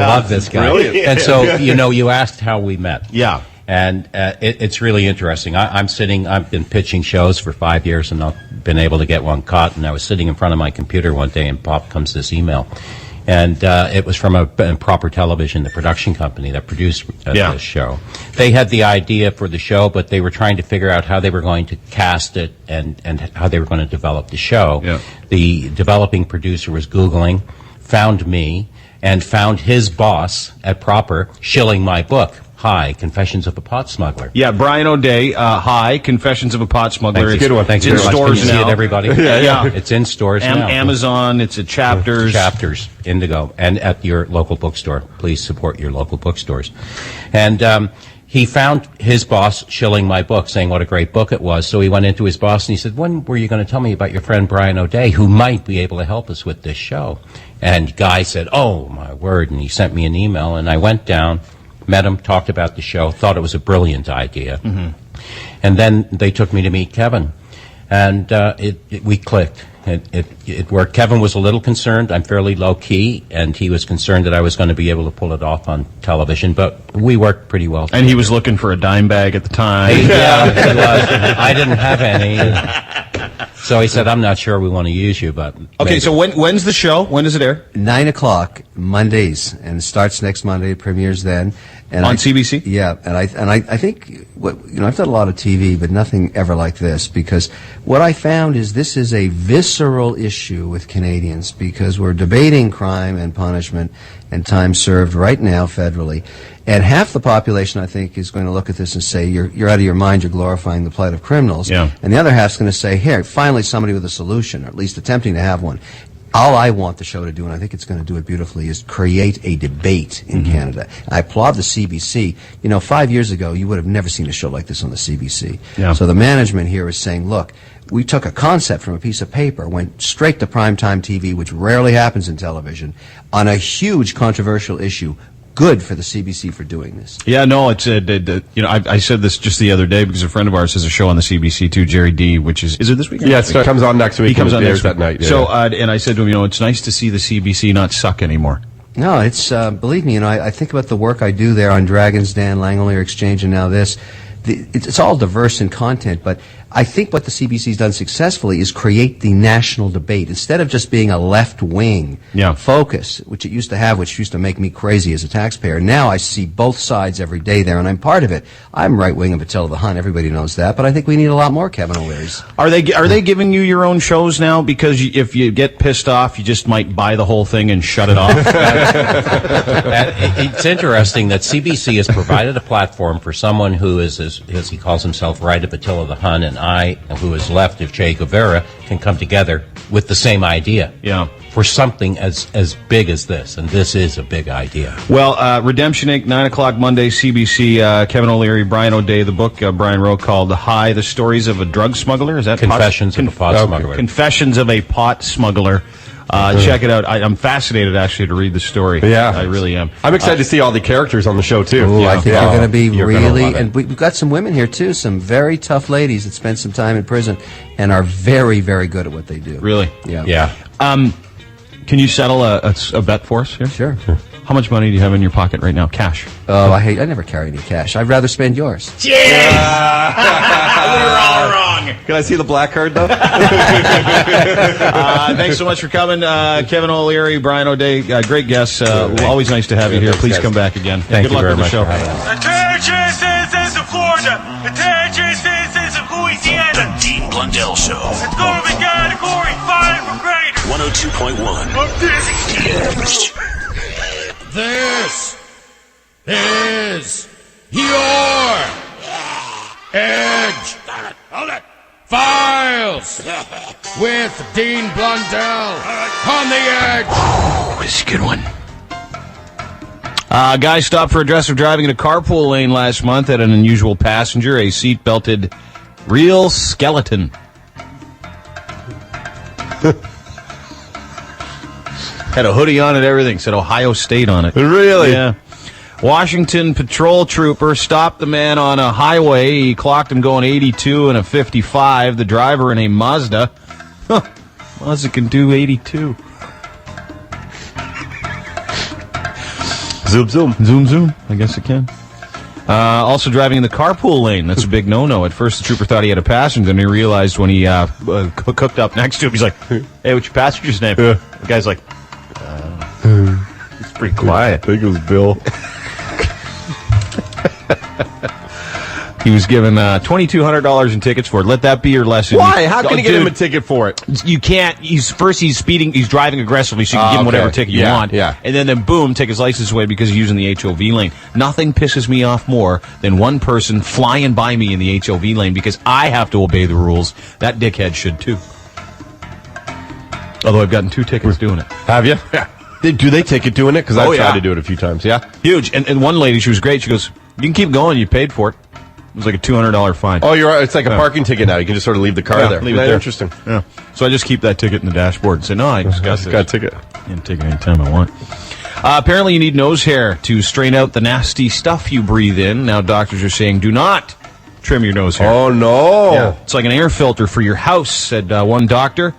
love this guy. Brilliant. And so, you asked how we met. Yeah. And it's really interesting. I've been pitching shows for 5 years and not been able to get one caught. And I was sitting in front of my computer one day and pop comes this email. And it was from a Proper Television, the production company that produced this show. They had the idea for the show, but they were trying to figure out how they were going to cast it and how they were going to develop the show. Yeah. The developing producer was Googling, found me, and found his boss at Proper shilling my book. Hi, Confessions of a Pot Smuggler. Yeah, Brian O'Day, Hi, Confessions of a Pot Smuggler. Thanks. Good one. Thanks it's in stores now. See it, everybody? Yeah. It's in stores now. Amazon, it's at Chapters. Chapters, Indigo, and at your local bookstore. Please support your local bookstores. And he found his boss shilling my book, saying what a great book it was. So he went into his boss and he said, when were you going to tell me about your friend Brian O'Day, who might be able to help us with this show? And Guy said, oh, my word, and he sent me an email, and I went down, met him, talked about the show, thought it was a brilliant idea. Mm-hmm. And then they took me to meet Kevin. And we clicked. It worked. Kevin was a little concerned. I'm fairly low-key, and he was concerned that I was going to be able to pull it off on television, but we worked pretty well together. And he was looking for a dime bag at the time. Yeah, he was. I didn't have any. So he said, I'm not sure we want to use you, but... Okay, maybe. So when's the show? When does it air? 9 o'clock, Mondays, and it starts next Monday, it premieres then. And on CBC? Yeah, and I think, I've done a lot of TV, but nothing ever like this, because what I found is this is a visceral issue with Canadians, because we're debating crime and punishment and time served right now federally. And half the population, I think, is going to look at this and say, you're out of your mind, you're glorifying the plight of criminals. Yeah. And the other half's going to say, here, finally somebody with a solution, or at least attempting to have one. All I want the show to do, and I think it's going to do it beautifully, is create a debate in Canada. I applaud the CBC. 5 years ago, you would have never seen a show like this on the CBC. Yeah. So the management here is saying, look, we took a concept from a piece of paper, went straight to primetime TV, which rarely happens in television, on a huge controversial issue. Good for the CBC for doing this. Yeah, no, it's I said this just the other day because a friend of ours has a show on the CBC too, Jerry D, which is it this week? Yeah, it comes on next week. He comes on next that night. Yeah. So, and I said to him, it's nice to see the CBC not suck anymore. No, it's believe me, I think about the work I do there on Dragon's Den, Langolier Exchange, and now this. It's all diverse in content, but I think what the CBC's done successfully is create the national debate. Instead of just being a left-wing focus, which it used to have, which used to make me crazy as a taxpayer, now I see both sides every day there, and I'm part of it. I'm right-wing of Attila the Hun. Everybody knows that, but I think we need a lot more Kevin O'Leary's. Are they giving you your own shows now? Because if you get pissed off, you just might buy the whole thing and shut it off? It's interesting that CBC has provided a platform for someone who is, as he calls himself, right of Attila the Hun, and I, who is left of Che Guevara, can come together with the same idea. Yeah. For something as big as this, and this is a big idea. Well, Redemption Inc., 9 o'clock Monday, CBC, Kevin O'Leary, Brian O'Day, the book Brian wrote called Hi, the Stories of a Drug Smuggler. Is that Confessions of a Pot Smuggler. Confessions of a Pot Smuggler. Check it out. I'm fascinated, actually, to read the story. Yeah. I really am. I'm excited to see all the characters on the show, too. Ooh, I think you're going to be really... And we've got some women here, too, some very tough ladies that spent some time in prison and are very, very good at what they do. Really? Yeah. Can you settle a bet for us here? Sure. How much money do you have in your pocket right now? Cash? Oh, I never carry any cash. I'd rather spend yours. Yeah! We were all wrong. Can I see the black card, though? Thanks so much for coming. Kevin O'Leary, Brian O'Day, great guests. Always nice to have you here. Please come back again. Thank you very much. Good luck with the show. Attention, citizens of Florida. Attention, citizens of Louisiana. The Dean Blundell Show. It's going to be category 5 for greater. 102.1. I'm dizzy. This is your Edge Files. Edgefiles with Dean Blundell on the Edge. Oh, this is a good one. Guy stopped for aggressive driving in a carpool lane last month at an unusual passenger, a seat-belted real skeleton. Had a hoodie on and everything, said Ohio State on it. Really? Yeah. Washington patrol trooper stopped the man on a highway. He clocked him going 82 and a 55. The driver in a Mazda. Mazda can do 82. Zoom, zoom. Zoom, zoom. I guess it can. Also driving in the carpool lane. That's a big no-no. At first, the trooper thought he had a passenger, and he realized when he cooked up next to him, he's like, hey, what's your passenger's name? Yeah. The guy's like, it's pretty quiet. I think it was Bill. He was given $2,200 in tickets for it. Let that be your lesson. Why? How can you get him a ticket for it? You can't. He's speeding. He's driving aggressively, so you can give him whatever ticket you want. Yeah. And then boom, take his license away because he's using the HOV lane. Nothing pisses me off more than one person flying by me in the HOV lane because I have to obey the rules. That dickhead should too. Although I've gotten 2 tickets doing it. Have you? Yeah. Do they take it doing it? Because I've tried to do it a few times. Yeah. Huge. And one lady, she was great. She goes, you can keep going. You paid for it. It was like a $200 fine. Oh, you're right. It's like a parking ticket now. You can just sort of leave the car there. Leave it there. Interesting. Yeah. So I just keep that ticket in the dashboard and say, no, I just got a ticket. I can take it anytime I want. Apparently you need nose hair to strain out the nasty stuff you breathe in. Now doctors are saying do not trim your nose hair. Oh, no. Yeah. It's like an air filter for your house, said one doctor.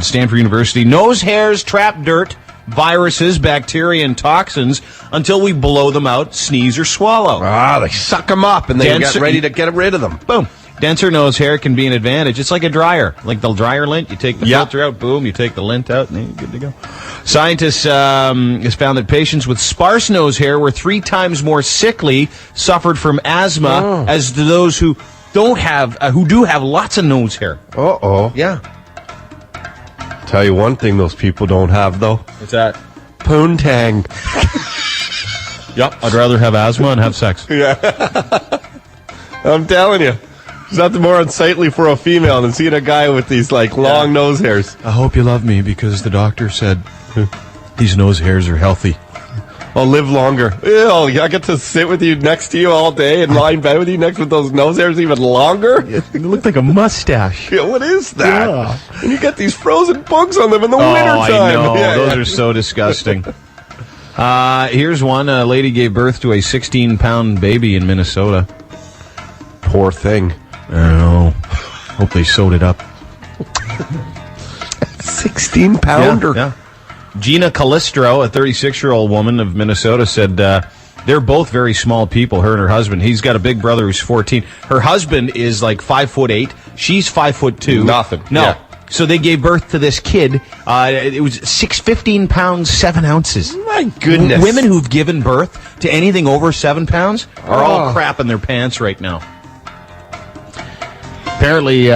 Stanford University. Nose hairs trap dirt, viruses, bacteria, and toxins until we blow them out, sneeze, or swallow. They suck them up, and they get ready to get rid of them. Boom. Denser nose hair can be an advantage. It's like a dryer, like the dryer lint. You take the filter out, boom, you take the lint out, and you're good to go. Scientists has found that patients with sparse nose hair were 3 times more sickly, suffered from asthma, as to those who do have lots of nose hair. Yeah. Tell you one thing those people don't have, though. What's that? Poontang. Yep. I'd rather have asthma and have sex. Yeah. I'm telling you. There's nothing more unsightly for a female than seeing a guy with these, long nose hairs. I hope you love me because the doctor said these nose hairs are healthy. I'll live longer. Ew, I get to sit with you next to you all day and lie in bed with you next with those nose hairs even longer? You look like a mustache. Yeah, what is that? Yeah. And you get these frozen bugs on them in the wintertime. I know. Those are so disgusting. Here's one. A lady gave birth to a 16-pound baby in Minnesota. Poor thing. I don't know. Hope they sewed it up. 16-pounder? Yeah. Gina Calistro, a 36-year-old woman of Minnesota, said they're both very small people, her and her husband. He's got a big brother who's 14. Her husband is like 5'8". She's 5'2". Nothing. No. Yeah. So they gave birth to this kid. It was 15 pounds, 7 ounces. My goodness. Women who've given birth to anything over 7 pounds are all crapping their pants right now. Apparently,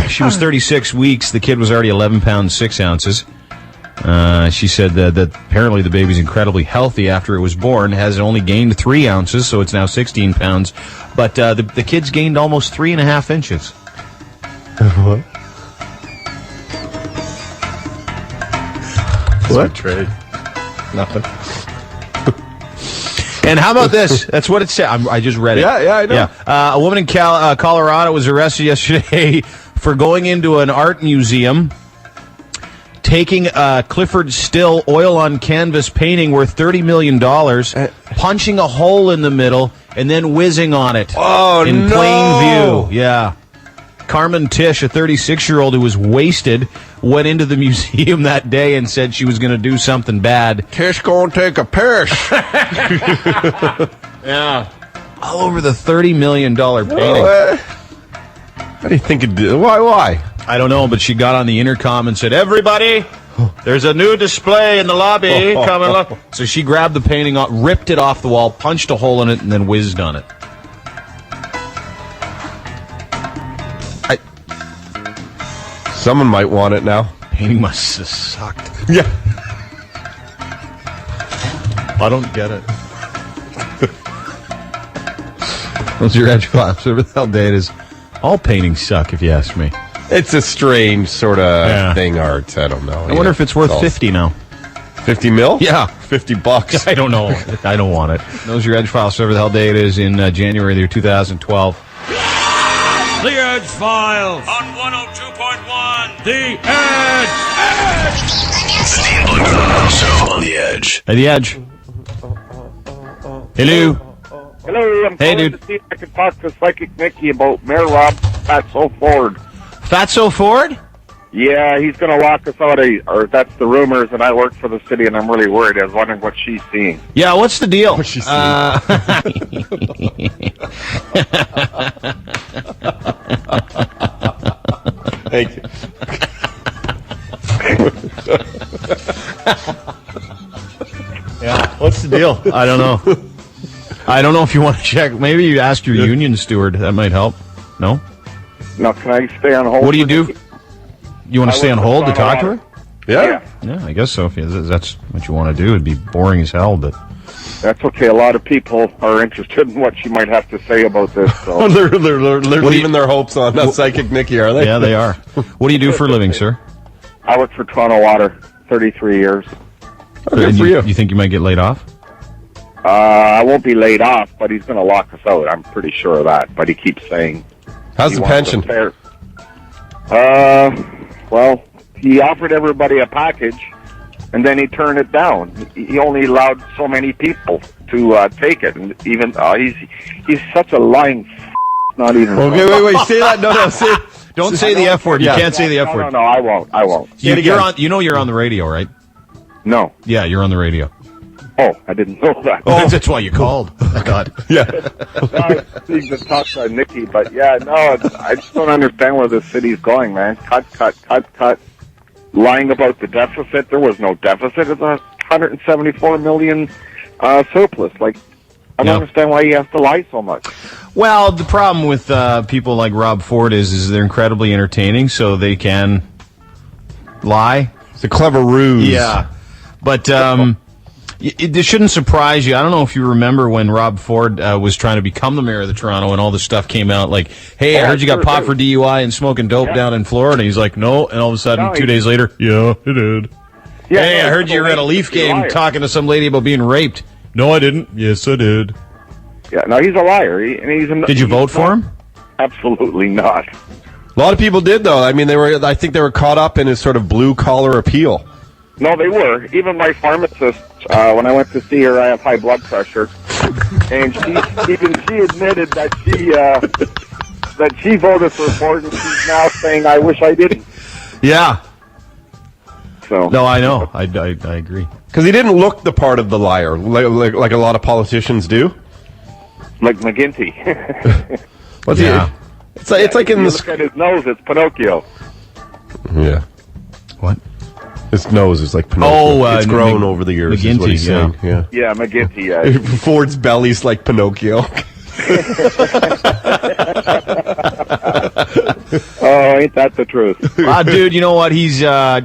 she was 36 weeks. The kid was already 11 pounds, 6 ounces. She said that apparently the baby's incredibly healthy after it was born, has only gained 3 ounces, so it's now 16 pounds. But the kid's gained almost 3.5 inches. What? What? Trade. Nothing. And how about this? That's what it said. I just read it. Yeah, I know. Yeah. A woman in Colorado was arrested yesterday for going into an art museum, taking Clifford Still oil on canvas painting worth $30 million, punching a hole in the middle, and then whizzing on it in plain view. Yeah. Carmen Tish, a 36-year-old who was wasted, went into the museum that day and said she was going to do something bad. Tish gonna take a piss. Yeah. All over the $30 million painting. How do you think it did? Why? I don't know, but she got on the intercom and said, "Everybody, there's a new display in the lobby. Come and look." So she grabbed the painting, ripped it off the wall, punched a hole in it, and then whizzed on it. Someone might want it now. Painting must have sucked. Yeah. I don't get it. Those are your Edgefiles, whatever the hell day it is. All paintings suck, if you ask me. It's a strange sort of thing, Art. I don't know. I wonder if it's worth 50 now. 50 mil? Yeah. $50. I don't know. I don't want it. Those are your Edgefiles, whatever the hell day it is in January of the year 2012. The Edgefiles on 102.1. The Edge. The Dean Blundell Show on the Edge. Hey, the Edge. Hello. Hello, I'm Hey, calling dude. to see if I can talk to Psychic Mickey about Mayor Rob Fatso Ford. Fatso Ford? Yeah, he's going to lock us out, or that's the rumors, and I work for the city, and I'm really worried. I was wondering what she's seeing. Yeah, what's the deal? What's she Thank you. Yeah, what's the deal? I don't know. I don't know if you want to check. Maybe you ask your union steward. That might help. No? Now, can I stay on hold? What do you do? You want to stay on hold to talk to her? Yeah. Yeah, I guess so. If that's what you want to do, it'd be boring as hell, but... That's okay. A lot of people are interested in what she might have to say about this. So. they're leaving their hopes on Psychic Mickey, are they? Yeah, they are. What do you do for a living, sir? I work for Toronto Water, 33 years. Good for you. You think you might get laid off? I won't be laid off, but he's going to lock us out. I'm pretty sure of that. But he keeps saying... How's the pension? Well, he offered everybody a package, and then he turned it down. He only allowed so many people to take it, and even he's such a lying. Not even. Okay, wait. Say that. No. Don't say the F word. You can't say the F word. No, I won't. You're on. You know you're on the radio, right? No. Yeah, you're on the radio. Oh, I didn't know that. Oh, that's why you called. I thought. Yeah. I need to talk to Nikki, but yeah, no, I just don't understand where the city's going, man. Cut. Lying about the deficit. There was no deficit. It's a $174 million surplus. Like, I don't understand why he has to lie so much. Well, the problem with people like Rob Ford is they're incredibly entertaining, so they can lie. It's a clever ruse. Yeah, but it shouldn't surprise you. I don't know if you remember when Rob Ford was trying to become the mayor of the Toronto, and all this stuff came out like, "Hey, I heard you got popped for DUI and smoking dope down in Florida." And he's like, "No," and all of a sudden, 2 days later, "Yeah, I did." Yeah, hey, I heard you were at a Leaf game talking to some lady about being raped. No, I didn't. Yes, I did. Yeah, no, he's a liar. Did you vote for him? Absolutely not. A lot of people did, though. I mean, I think they were caught up in his sort of blue-collar appeal. No, they were. Even my pharmacist, when I went to see her, I have high blood pressure, and she admitted that she voted for Ford, and she's now saying, "I wish I didn't." Yeah. So. No, I know. I agree. Because he didn't look the part of the liar, like a lot of politicians do. Like McGinty. What's he? It's like in the. Look at his nose. It's Pinocchio. Yeah. What? His nose is like Pinocchio. Oh, it's grown over the years. McGinty, is what he's saying. Yeah. Yeah, McGinty. Yeah. Ford's belly's like Pinocchio. Oh, ain't that the truth? Dude, you know what? He's. I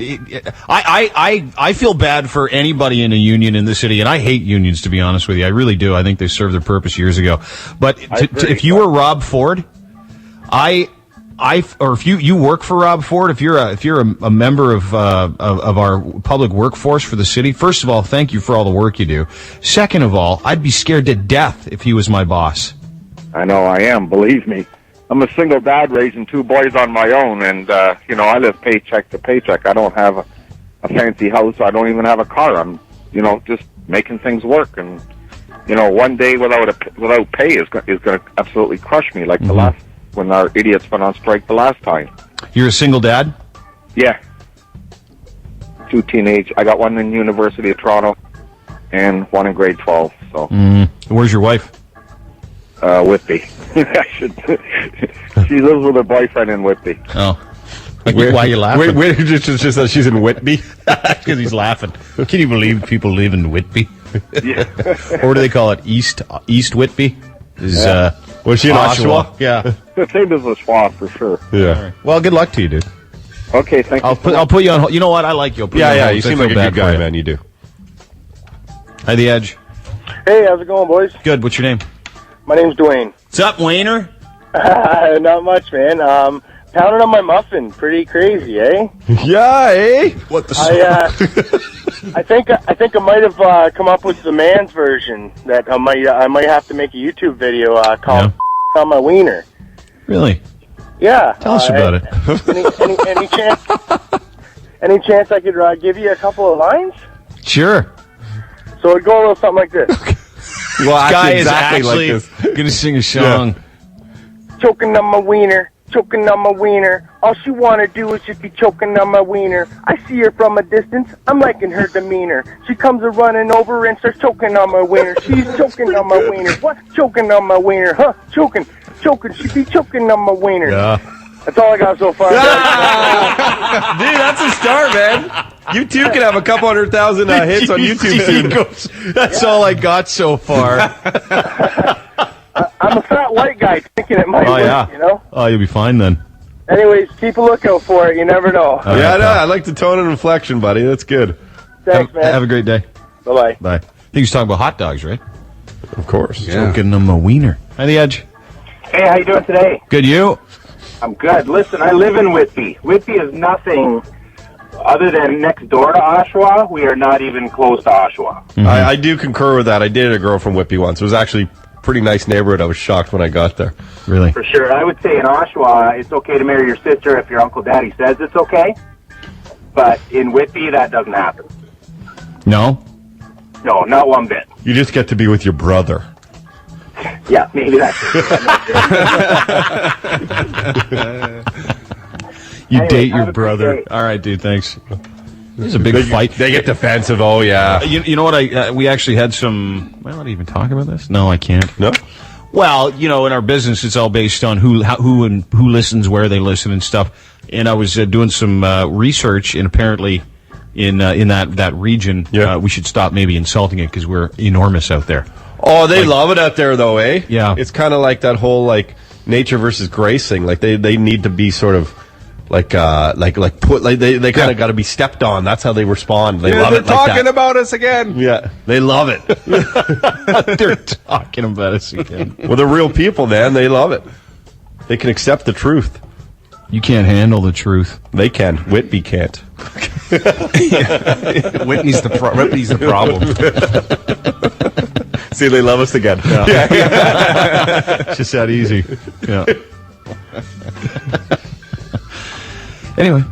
feel bad for anybody in a union in the city, and I hate unions, to be honest with you. I really do. I think they served their purpose years ago. But if you were Rob Ford, or if you work for Rob Ford, if you're a member of our public workforce for the city, first of all, thank you for all the work you do. Second of all, I'd be scared to death if he was my boss. I know I am. Believe me, I'm a single dad raising 2 boys on my own, and I live paycheck to paycheck. I don't have a fancy house. I don't even have a car. I'm just making things work, and one day without pay is going to absolutely crush me, like the last. When our idiots went on strike the last time. You're a single dad? Yeah. 2 teenage. I got one in University of Toronto and one in grade 12. So. Where's your wife? Whitby. She lives with her boyfriend in Whitby. Oh. Why are you laughing? Wait, just that she's in Whitby? Because he's laughing. Can you believe people live in Whitby? Yeah. Or do they call it East Whitby? Was she in Oshawa? Yeah. The same as Oshawa, for sure. Yeah. Right. Well, good luck to you, dude. Okay, thank you. I'll put you on hold. You know what? I like you. You seem like a good guy, man. You do. Hi, The Edge. Hey, how's it going, boys? Good. What's your name? My name's Dwayne. What's up, Wayner? Not much, man. Pounding on my muffin, pretty crazy, eh? Yeah, eh? What the? I think I might have come up with the man's version that I might have to make a YouTube video called on my wiener. Really? Yeah. Tell us about it. Any chance I could give you a couple of lines? Sure. So it'd go a little something like this. Well, this guy exactly is like actually going to sing a song. Choking on my wiener, choking on my wiener. All she wanna do is just be choking on my wiener. I see her from a distance, I'm liking her demeanor. She comes a running over and starts choking on my wiener. She's choking on my wiener. What? Choking on my wiener, huh? Choking. She be choking on my wiener. Yeah. That's all I got so far. Dude, that's a start, man. You too can have a couple 100,000 hits on YouTube soon. That's all I got so far. I'm a fat white guy thinking it might work, you know? Oh, you'll be fine then. Anyways, keep a lookout for it. You never know. Yeah, no, I like the tone and inflection, buddy. That's good. Thanks, man. Have a great day. Bye-bye. Bye. I think he's talking about hot dogs, right? Of course. Yeah. Choking them a wiener. Hi, The Edge. Hey, how you doing today? Good, you? I'm good. Listen, I live in Whitby. Whitby is nothing other than next door to Oshawa. We are not even close to Oshawa. Mm-hmm. I do concur with that. I dated a girl from Whitby once. It was actually a pretty nice neighborhood. I was shocked when I got there. Really? For sure. I would say in Oshawa, it's okay to marry your sister if your Uncle Daddy says it's okay. But in Whitby, that doesn't happen. No? No, not one bit. You just get to be with your brother. Yeah, maybe that's it. You date your brother. All right, dude, thanks. There's a big fight. They get defensive. Oh, yeah. You know what? We actually had some... Well, I even talk about this? No, I can't. No? Well, you know, in our business, it's all based on who listens, where they listen and stuff. And I was doing some research, and apparently in that region, we should stop maybe insulting it because we're enormous out there. Oh, they love it out there, though, eh? Yeah. It's kind of like that whole, like, nature versus grace thing. Like, they need to be sort of, they kind of got to be stepped on. That's how they respond. They love it like that. They're talking about us again. Yeah, they love it. They're talking about us again. Well, they're real people, man. They love it. They can accept the truth. You can't handle the truth. They can. Whitby can't. Whitney's the problem. See, they love us again. Yeah. It's just that easy. Yeah. Anyway.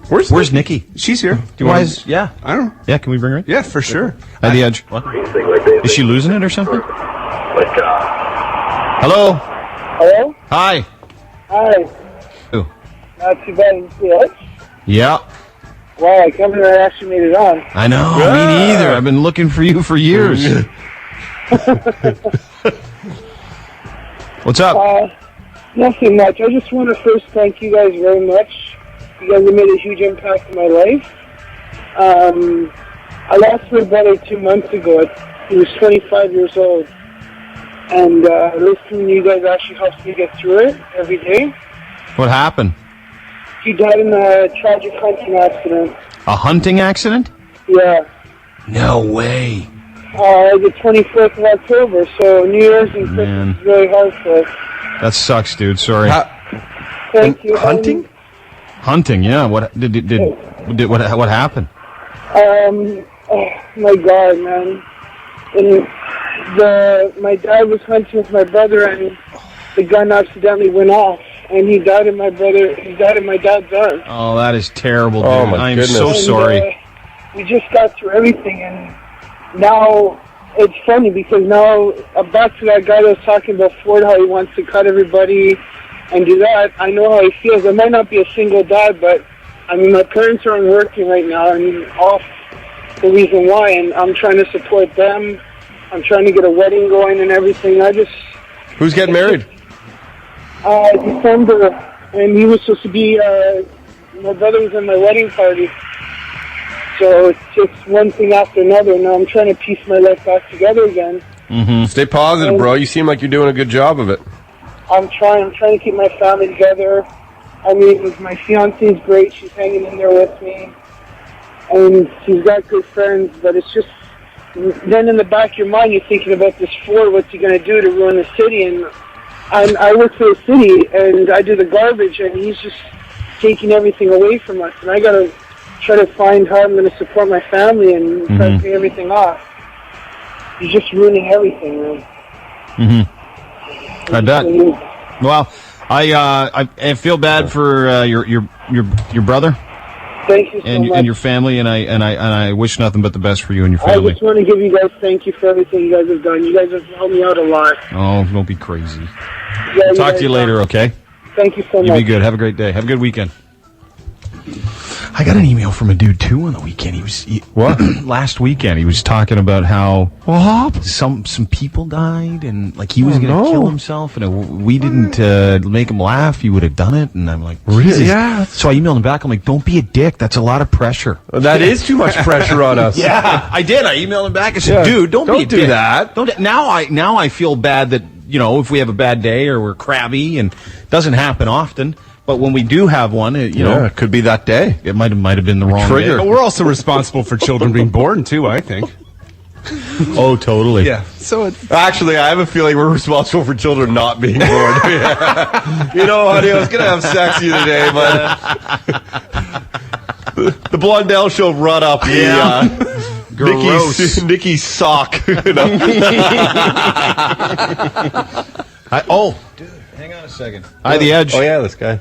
Where's Nikki? She's here. Do you want? Yeah. I don't know. Yeah, can we bring her in? Yeah, for sure. At The Edge. What? Is she losing it or something? Hello? Hello? Hi. Hi. Who? Not too bad. Yes? Yeah. Wow, I can't believe I actually made it on. I know, me neither. I've been looking for you for years. What's up? Nothing much. I just want to first thank you guys very much. You guys have made a huge impact in my life. I lost my brother 2 months ago. He was 25 years old. And listening to you guys actually helps me get through it every day. What happened? He died in a tragic hunting accident. A hunting accident? Yeah. No way. The 24th of October, so New Year's and Christmas is really hard for us. That sucks, dude. Sorry. Thank you. Hunting? Hunting, yeah. What what happened? Oh my God, man. And my dad was hunting with my brother, and the gun accidentally went off, and he died in my dad's arms. Oh, that is terrible, dude. Oh, my I'm goodness. so sorry. We just got through everything, and now it's funny because now back to that guy that was talking about Ford, how he wants to cut everybody and do that. I know how he feels. I might not be a single dad, but I mean, my parents aren't working right now, and off the reason why, and I'm trying to support them. I'm trying to get a wedding going and everything. Who's getting married? December, and he was supposed to be, my brother was in my wedding party. So it's just one thing after another. Now I'm trying to piece my life back together again. Mm-hmm. Stay positive, bro. You seem like you're doing a good job of it. I'm trying to keep my family together. I mean, my fiance's great. She's hanging in there with me. And she's got good friends, but it's just, then in the back of your mind, you're thinking about this Ford, what's he going to do to ruin the city? And I work for the city, and I do the garbage, and he's just taking everything away from us. And I got to try to find how I'm going to support my family and try to pay everything off. He's just ruining everything, man. I bet. Well, I feel bad for your brother. Thank you so much. And your family, and I wish nothing but the best for you and your I family. just want to give you guys thank you for everything you guys have done. You guys have helped me out a lot. Oh, don't be crazy. Yeah, Talk to you later, okay? Thank you so much. You be good. Have a great day. Have a good weekend. I got an email from a dude too on the weekend. What? Last weekend he was talking about how some people died and like he was going to kill himself, and we didn't make him laugh. He would have done it, and I'm like, really? Yeah. So I emailed him back. I'm like, don't be a dick. That's a lot of pressure. That is too much pressure on us. Yeah, I did. I emailed him back. I said, dude, don't be a do dick. that. Don't. Now I feel bad that if we have a bad day or we're crabby, and it doesn't happen often. But when we do have one, it could be that day. It might have been the wrong trigger. day. But we're also responsible for children being born too, I think. Oh, totally. Yeah. So actually, I have a feeling we're responsible for children not being born. You know, honey, I was gonna have sex with you today, but the Blundell show brought up Nikki's sock. Dude, hang on a second. Hi, The Edge. Oh, yeah, this guy.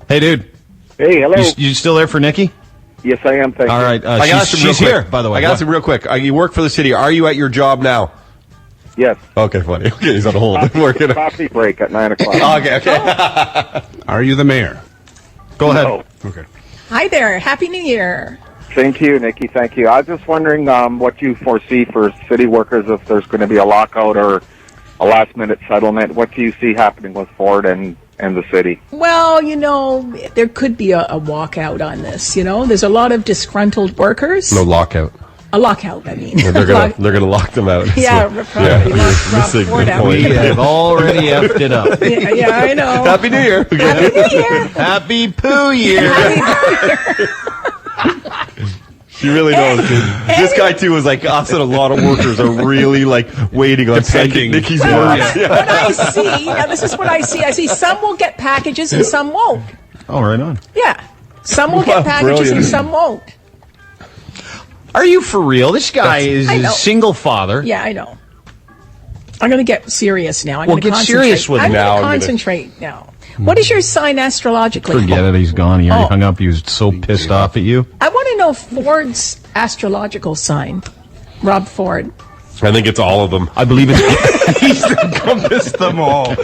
Hey, dude. Hey, hello. You still there for Nikki? Yes, I am. Thank you. All right. I got some real she's quick. here, by the way. I got some real quick. You work for the city. Are you at your job now? Yes. Okay, funny. Okay, he's on hold. Coffee break at 9 o'clock. Okay. Are you the mayor? Go ahead. No. Okay. Hi there. Happy New Year. Same to you, Nikki. Thank you. I was just wondering what you foresee for city workers if there's going to be a lockout or a last-minute settlement. What do you see happening with Ford and the city? Well, there could be a walkout on this. There's a lot of disgruntled workers. No lockout. A lockout, I mean. Yeah, they're gonna lock them out. Yeah, probably lock Rob Ford out. We have already effed it up. Yeah, I know. Happy New Year. Happy New Year. Happy Poo Year. She really knows. This guy too is like us, and a lot of workers are really like waiting on psychic Nikki's words. What I see, now this is what I see. I see some will get packages and some won't. Oh, right on. Yeah, some will get packages and some won't. Are you for real? This guy is a single father. Yeah, I know. I'm going to get serious now. Get serious with him now. I'm going to concentrate now. What is your sign astrologically? Forget it. He's gone. He already hung up. He was so pissed off at you. I want to know Ford's astrological sign. Rob Ford. I think it's all of them. I believe he's encompassed them all.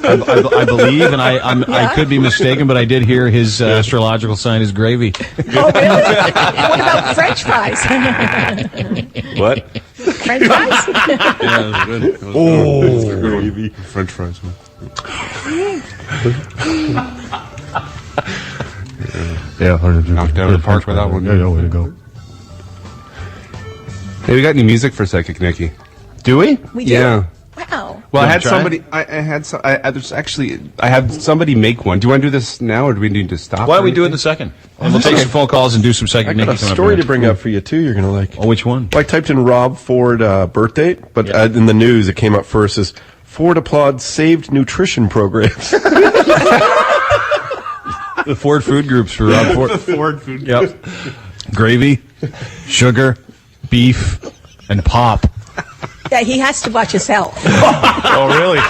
I believe, and I could be mistaken, but I did hear his astrological sign is gravy. Oh, really? What about French fries? What? French fries? Yeah, it was good. It was gravy. French fries. Knocked out of the park with that one. Yeah, way to go. Hey, we got any music for Psychic Nikki? Do we? We do. Yeah. Wow. Well, I had somebody. I had somebody make one. Do you want to do this now, or do we need to stop? Why don't we do it in a second? And we'll take some phone calls and do some Psychic Nikki. I got a story to bring up for you too. You're gonna like. Oh, which one? Well, I typed in Rob Ford birth date, but in the news it came up first as Ford applauds saved nutrition programs. The Ford food groups for Rob Ford. The Ford food. Yep. Gravy, sugar, beef, and pop. Yeah, he has to watch his health. Oh, really?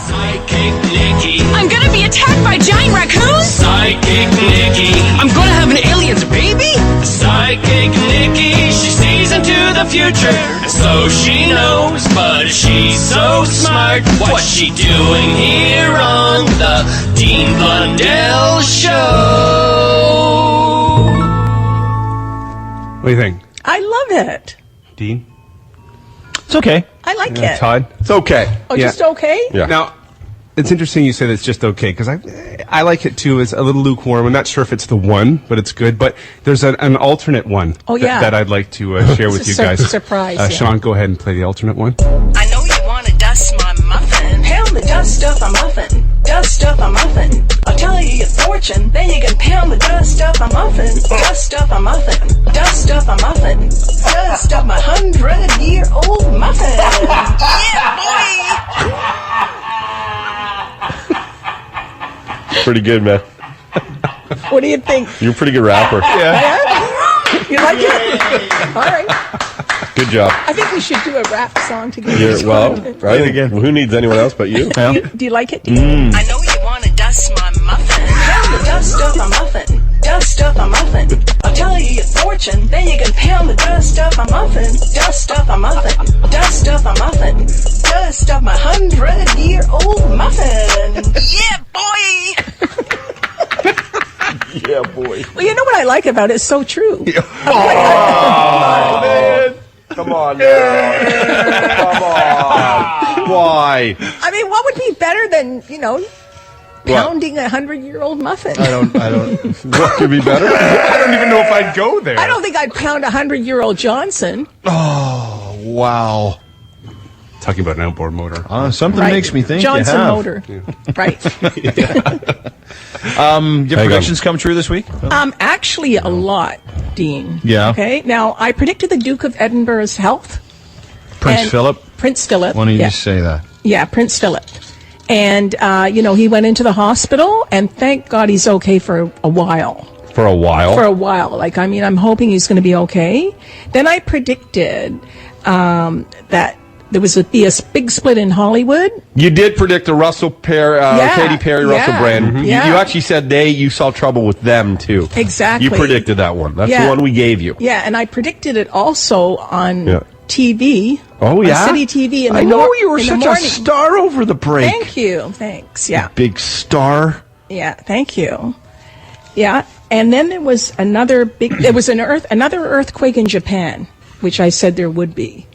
Psychic Nikki. I'm gonna be attacked by giant raccoons. Psychic Nikki. I'm gonna have an alien's baby. Psychic Nikki. She sees into the future, so she knows. But she's so smart. What's she doing here on the Dean Blundell Show? What do you think? I love it. Dean? It's okay. I like it. Todd? It's okay. Oh, just okay? Yeah. Now, it's interesting you say that it's just okay, because I like it too. It's a little lukewarm. I'm not sure if it's the one, but it's good. But there's an alternate one that I'd like to share with you guys. Surprise. Sean, go ahead and play the alternate one. I know you want to dust my muffin. Pound the dust off a muffin. Dust off a muffin. I'll tell you your fortune. Then you can pound the dust off a muffin. Dust off a muffin. Dust off a muffin. Dust off my 100-year-old muffin. muffin. Yeah, boy. Pretty good, man. What do you think? You're a pretty good rapper. Yeah. You like it? All right. Good job. I think we should do a rap song together. Right again. Well, who needs anyone else but you? Do you like it? I know you want to dust my muffin. Pound the dust off my muffin. Dust off my muffin. I'll tell you your fortune. Then you can pound the dust off my muffin. Dust off my muffin. Dust off my muffin. Dust off my 100-year-old muffin. Yeah, boy. Yeah, boy. Well, you know what I like about it? It's so true. Man. Come on, man. Come on. Why? I mean, what would be better than, pounding a 100-year-old muffin? I don't. What could be better? I don't even know if I'd go there. I don't think I'd pound a 100-year-old Johnson. Oh, wow. Talking about an outboard motor. Something makes me think Johnson you have. motor. Right. Your predictions come true this week? Actually, a lot, Dean. Yeah. Okay. Now, I predicted the Duke of Edinburgh's health. Prince Philip? Prince Philip. Why don't you just say that? Yeah, Prince Philip. And, he went into the hospital, and thank God he's okay for a while. For a while? For a while. I'm hoping he's going to be okay. Then I predicted that there was be a big split in Hollywood. You did predict a Russell Katy Perry, Russell Brand. Mm-hmm. You actually said you saw trouble with them, too. Exactly. You predicted that one. That's the one we gave you. Yeah, and I predicted it also on TV. Oh, yeah? On City TV. I know you were such a star over the break. Thank you. Thanks. Yeah. Big star. Yeah, thank you. Yeah, and then there was another earthquake in Japan, which I said there would be.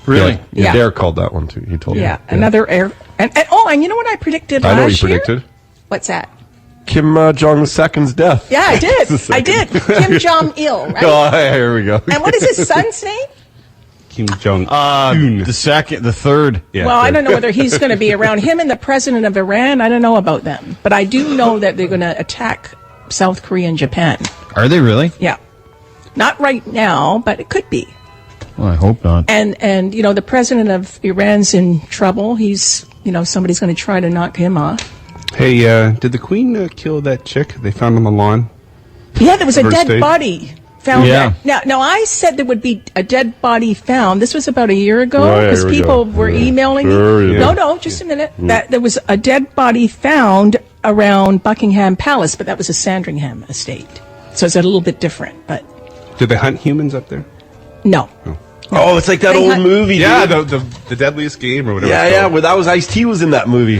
Really? Yeah. Dare called that one, too. He told me. Yeah, another and you know what I predicted last year? I know what you predicted. What's that? Kim Jong-il's death. Yeah, I did. Kim Jong-il, right? Oh, here we go. And what is his son's name? Kim Jong-un. The third. Yeah, well, I don't know whether he's going to be around. Him and the president of Iran, I don't know about them. But I do know that they're going to attack South Korea and Japan. Are they really? Yeah. Not right now, but it could be. Well, I hope not. And the president of Iran's in trouble. He's, somebody's going to try to knock him off. Hey, did the Queen kill that chick they found on the lawn? Yeah, there was a dead body found. Yeah. Now, I said there would be a dead body found. This was about a year ago because people were emailing me. No, just a minute. That there was a dead body found around Buckingham Palace, but that was a Sandringham estate. So it's a little bit different. But did they hunt humans up there? No. Oh, it's like that old movie, yeah, dude. the Deadliest Game or whatever. Yeah, well, that was Ice-T was in that movie.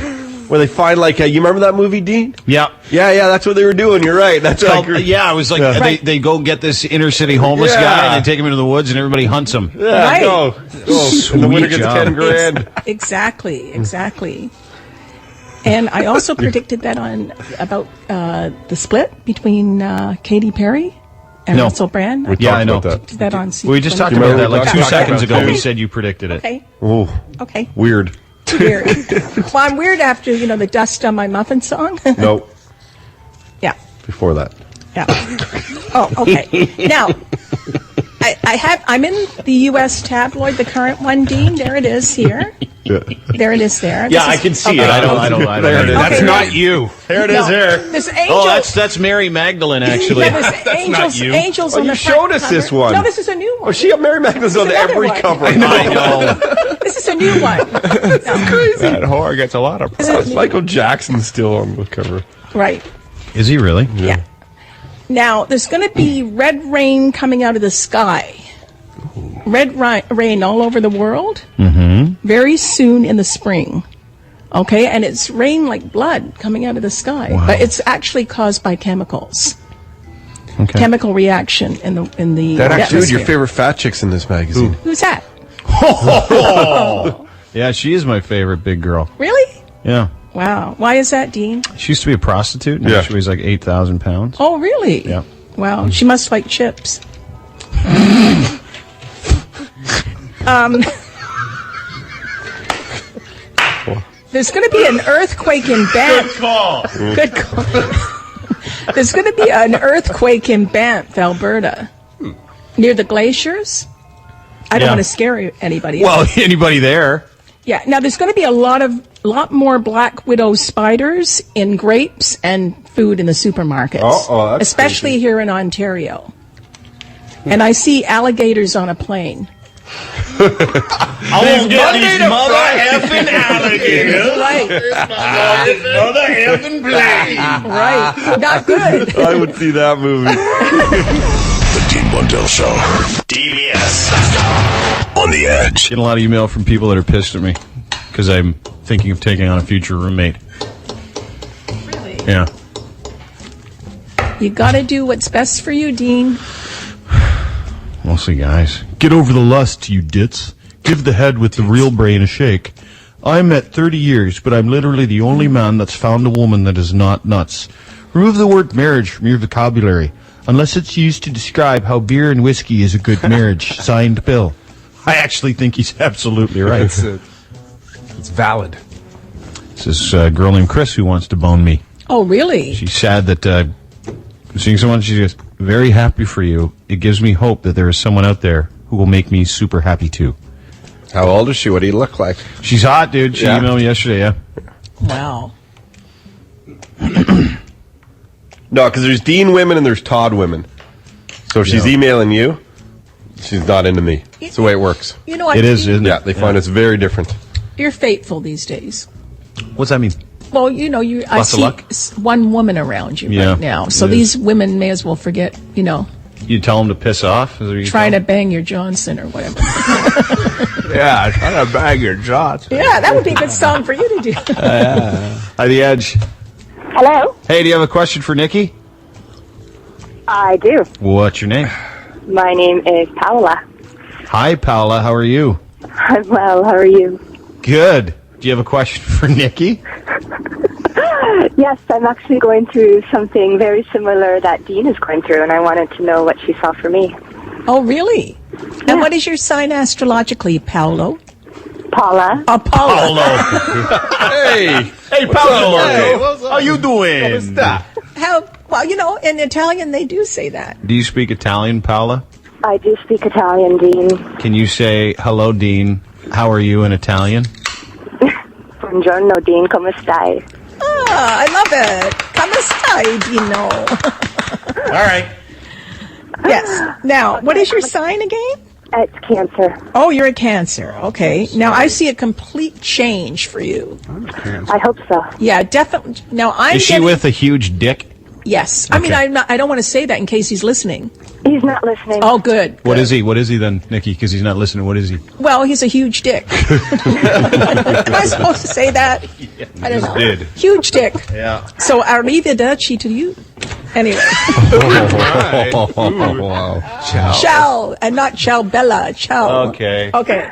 Where they find, you remember that movie, Dean? Yeah. Yeah, that's what they were doing. You're right. That's it was like they go get this inner city homeless guy and they take him into the woods and everybody hunts him. Yeah, right. go. And the winner gets 10 grand. Exactly. And I also predicted that about the split between Katy Perry and Russell Brand. I know. That on we just talked about that 2 seconds ago. We said you predicted it. Okay. Oh. Okay. Weird. Well, I'm weird after, the Dust on My Muffin song. Nope. Yeah. Before that. Yeah. Oh, okay. Now, I'm in the U.S. tabloid, the current one, Dean. There it is here. Yeah. There it is there. Yeah, I can see it. I don't. There it is. That's not you. There it is here. There's angels. That's Mary Magdalene, actually. Yeah, there's angels, not you. Angels on you the front showed us cover. this one. No, this is a new one. Oh, Mary Magdalene's on every cover. I know. This is a new one. That's crazy. That whore gets a lot of press. Michael Jackson's still on the cover. Right. Is he really? Yeah. Now, there's going to be red rain coming out of the sky. Red rain all over the world. Mm-hmm. Very soon in the spring. Okay, and it's rain like blood coming out of the sky. Wow. But it's actually caused by chemicals. Okay. Chemical reaction in the That atmosphere. dude, your favorite fat chick's in this magazine. Who's that? Yeah, she is my favorite big girl. Really? Yeah. Wow. Why is that, Dean? She used to be a prostitute. And she weighs like 8,000 pounds. Oh, really? Yeah. Wow. She must like chips. There's going to be an earthquake in Banff. Good call. There's going to be an earthquake in Banff, Alberta, near the glaciers. I don't want to scare anybody. Well, anybody there. Yeah. Now, there's going to be a lot more black widow spiders in grapes and food in the supermarkets, that's especially crazy. here in Ontario. And I see alligators on a plane. I won't get these mother effing alligators. Right. Mother effing plane. Right. Not good. I would see that movie. The Dean Blundell Show. DBS. On the Edge. Getting a lot of email from people that are pissed at me because I'm thinking of taking on a future roommate. Really? Yeah. You got to do what's best for you, Dean. Mostly guys. Get over the lust, you dits. Give the head with the real brain a shake. I'm at 30 years, but I'm literally the only man that's found a woman that is not nuts. Remove the word marriage from your vocabulary, unless it's used to describe how beer and whiskey is a good marriage. Signed, Bill. I actually think he's absolutely right. It's valid. This is a girl named Chris who wants to bone me. Oh, really? She's sad that seeing someone, she goes, very happy for you. It gives me hope that there is someone out there who will make me super happy too. How old is she? What do you look like? She's hot, dude. She emailed me yesterday, yeah. Wow. No, because there's Dean women and there's Todd women. So if she's emailing you, she's not into me. It's the way it works. You know what? It is, isn't it? Yeah, they find us very different. You're faithful these days. What's that mean? Well, you know, I Lots of see luck? one woman around you Yeah, right now. So it these women may as well forget, you know, You tell them to piss off? Is that what you trying tell to bang your Johnson or whatever. Yeah, trying to bang your Johnson. Yeah, that would be a good song for you to do. Hi, The Edge. Hello? Hey, do you have a question for Nikki? I do. What's your name? My name is Paola. Hi, Paola. How are you? I'm well. How are you? Good. Do you have a question for Nikki? Yes, I'm actually going through something very similar that Dean is going through, and I wanted to know what she saw for me. Oh, really? Yeah. And what is your sign astrologically, Paolo? Paula. Oh, Paula. Hey, Paolo. Hey, how you doing? Well, you know, in Italian they do say that. Do you speak Italian, Paola? I do speak Italian, Dean. Can you say, hello, Dean, how are you in Italian? Buongiorno, Dean. Come stai? Ah, I love it. Come stai, Dino. All right. Yes. Now, what is your sign again? It's Cancer. Oh, you're a Cancer. Okay. Now, I see a complete change for you. I hope so. Yeah, definitely. Now, Is she with a huge dick? Yes. Okay. I mean, I don't want to say that in case he's listening. He's not listening. Oh, good. What is he? What is he then, Nikki? Because he's not listening. What is he? Well, he's a huge dick. Am I supposed to say that? I don't know. Did. Huge dick. Yeah. So, arrivederci to you. Anyway. Wow. Ciao, and not ciao bella. Ciao. Okay. Okay.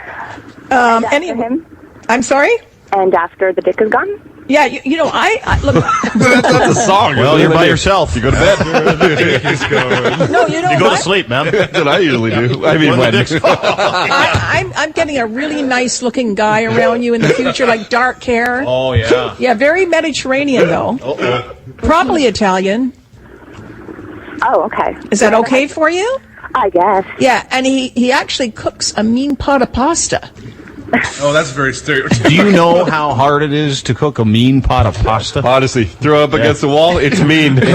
Him? I'm sorry? And after the dick is gone? Yeah, you know, I look. That's a song. Well, you're by yourself. You go to bed. No, you know You go what? to sleep, man. That's what I usually do. I mean, when. I'm getting a really nice looking guy around you in the future, like dark hair. Oh, yeah. Yeah, very Mediterranean though. Probably Italian. Oh, okay. Is that okay for you? I guess. Yeah, and he actually cooks a mean pot of pasta. Oh, that's very stereotypical. Do you know how hard it is to cook a mean pot of pasta? Honestly, throw it up against the wall, it's mean. Break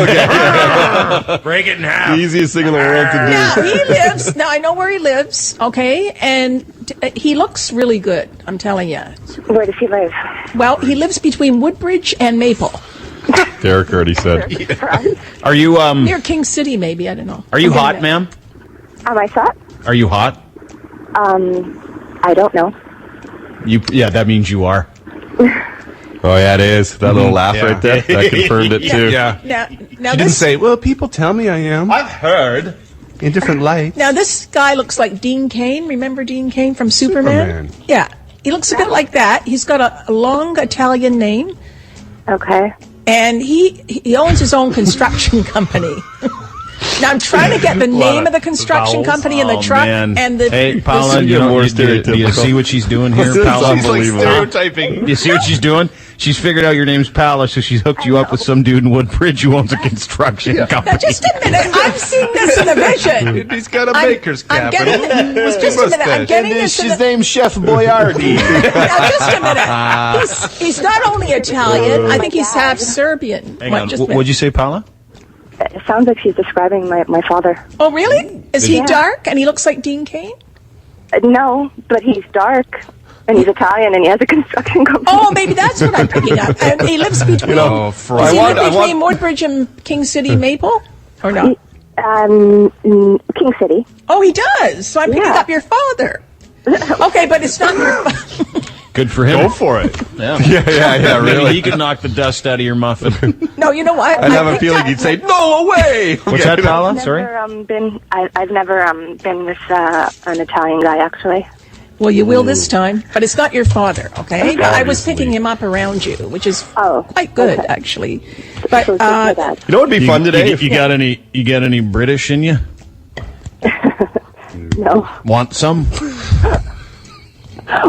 it in half. The easiest thing in the world to do. Now, he lives, now I know where he lives, okay, and he looks really good, I'm telling you. Where does he live? Well, he lives between Woodbridge and Maple. Derek already said. Are you, Near King City, maybe, I don't know. are you hot, ma'am? Am I fat? Are you hot? I don't know. Yeah, that means you are. Oh, yeah, it is. That little laugh right there. That confirmed it, too. Yeah. Now She didn't say, well, people tell me I am. I've heard. In different lights. Now, this guy looks like Dean Cain. Remember Dean Cain from Superman? Yeah. He looks a bit like that. He's got a long Italian name. Okay. And he owns his own construction company. Now, I'm trying to get the name of the construction company and the truck and the... Hey, Paula, do you see what she's doing here, This is Paula? unbelievable. Stereotyping. You see what she's doing? She's figured out your name's Paula, so she's hooked you up with some dude in Woodbridge who owns a construction company. Now, just a minute. I'm seeing this in a vision. He's got a baker's I'm capital. just a minute. I'm getting this. His name's Chef Boyardee. Now, just a minute. He's not only Italian. I think he's half Serbian. Hang on. What'd you say, Paula? It sounds like she's describing my father. Oh, really? Is he dark and he looks like Dean Cain? No, but he's dark. And he's Italian, and he has a construction company. Oh, maybe that's what I'm picking up. And he lives between. Does he live between Woodbridge and King City Maple, or not? King City. Oh, he does. So I'm picking up your father. Okay, but it's not your. Good for him. Go for it. Yeah, yeah. Maybe Really, he can knock the dust out of your muffin. No, you know what? I have a feeling he'd say, "No away." What's that, Paula? Sorry. I've never been with an Italian guy, actually. Well, you will this time, but it's not your father, okay? But I was picking him up around you, which is quite good, actually. But you know what'd be fun today? You got any British in you? No. Want some?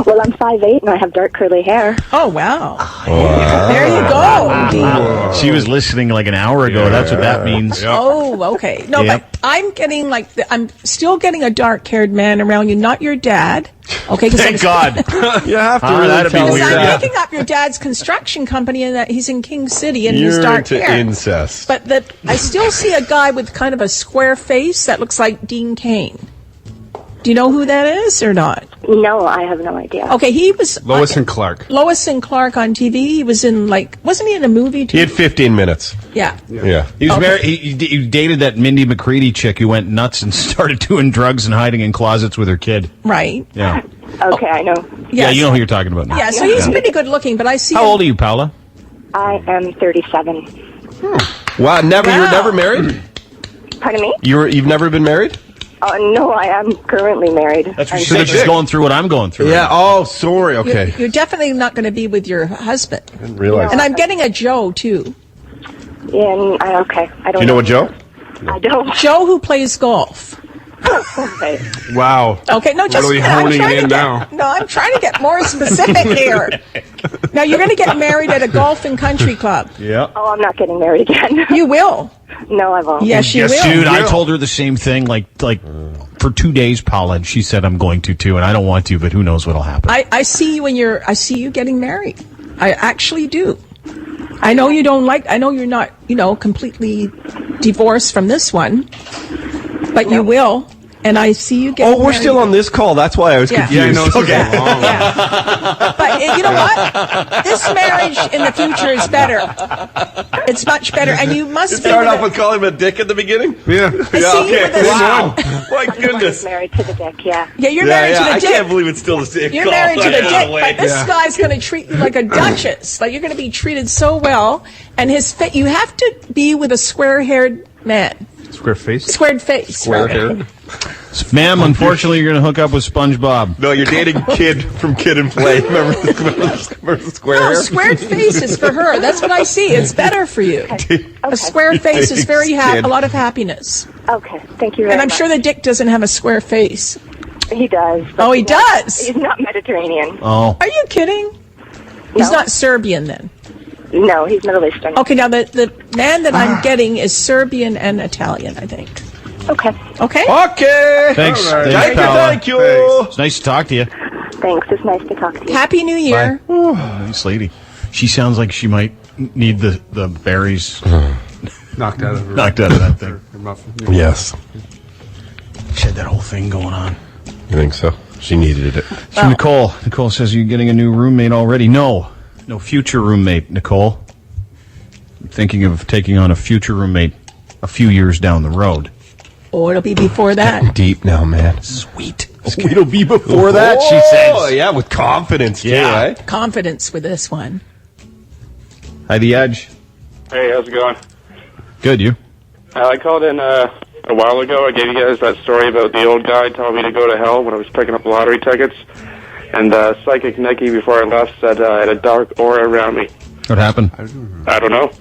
Well, I'm 5'8" and I have dark curly hair. Oh, wow. There you go. She was listening like an hour ago. That's what that means. Oh, okay. No, but I'm getting I'm still getting a dark-haired man around you, not your dad. Okay, thank God. You have to that'd be weird. I'm picking up your dad's construction company, and that he's in King City, and he's You're dark into hair. incest. But I still see a guy with kind of a square face that looks like Dean Cain. Do you know who that is or not? No, I have no idea. Okay, he was Lois and Clark. Lois and Clark on TV. He was in wasn't he in a movie too? He had 15 minutes. Yeah. He was married. He dated that Mindy McCready chick who went nuts and started doing drugs and hiding in closets with her kid. Right. Yeah. Okay, I know. Yeah, you know who you're talking about now. Yeah, so he's pretty good looking, but I see. How old are you, Paula? I am 37. Wow, you were never married? Pardon me? You've never been married? No, I am currently married. That's what she said. She's going through what I'm going through. Yeah. Oh, sorry. Okay. You're definitely not going to be with your husband. I didn't realize. And I'm getting a Joe too. Okay. I don't. Do you know what Joe? I don't. Joe who plays golf. Okay. Wow. Okay, no, just really honing in now. No, I'm trying to get more specific here. Now you're going to get married at a golf and country club. Yeah. Oh, I'm not getting married again. You will. No, I won't. Yes, you will. Dude, I told her the same thing like for 2 days, Paula, and she said I'm going to too, and I don't want to, but who knows what'll happen. I see you I see you getting married. I actually do. I know you don't I know you're not, completely divorced from this one, but you will. And I see you getting we're married. still on this call. That's why I was confused. Yeah, I know. But you know what? This marriage in the future is better. It's much better, and you must start off with calling him a dick at the beginning. Yeah. Okay. Wow. My goodness. Married to the dick. Yeah. Yeah, you're married to the dick. I can't believe it's still the same. You're call. married to the dick, but this guy's going to treat you like a duchess. Like you're going to be treated so well, and you have to be with a square-haired man. Square face? Squared face. Square hair. Ma'am, unfortunately, you're going to hook up with SpongeBob. No, you're dating Kid from Kid and Play. Remember the square hair? No, squared face is for her. That's what I see. It's better for you. Okay. A square face is very a lot of happiness. Okay, thank you very much. And I'm sure the dick doesn't have a square face. He does. Oh, he does? He's not Mediterranean. Oh. Are you kidding? He's not Serbian then? No, he's Middle Eastern. Okay, now the man that I'm getting is Serbian and Italian, I think. Okay. Okay? Okay. Thanks. Right. Thank you. It's nice to talk to you. Thanks. It's nice to talk to you. Happy New Year. Nice lady. She sounds like she might need the berries knocked out of that thing. Her muffin. Yes. She had that whole thing going on. You think so? She needed it. So Nicole says you're getting a new roommate already. No future roommate, Nicole. I'm thinking of taking on a future roommate a few years down the road. Oh, it'll be before that. Deep now, man. Sweet. It'll be before that, she says. Oh, yeah, with confidence, too, eh? Confidence with this one. Hi, The Edge. Hey, how's it going? Good, you? I called in a while ago. I gave you guys that story about the old guy telling me to go to hell when I was picking up lottery tickets. And Psychic Nikki, before I left, said I had a dark aura around me. What happened? I don't know.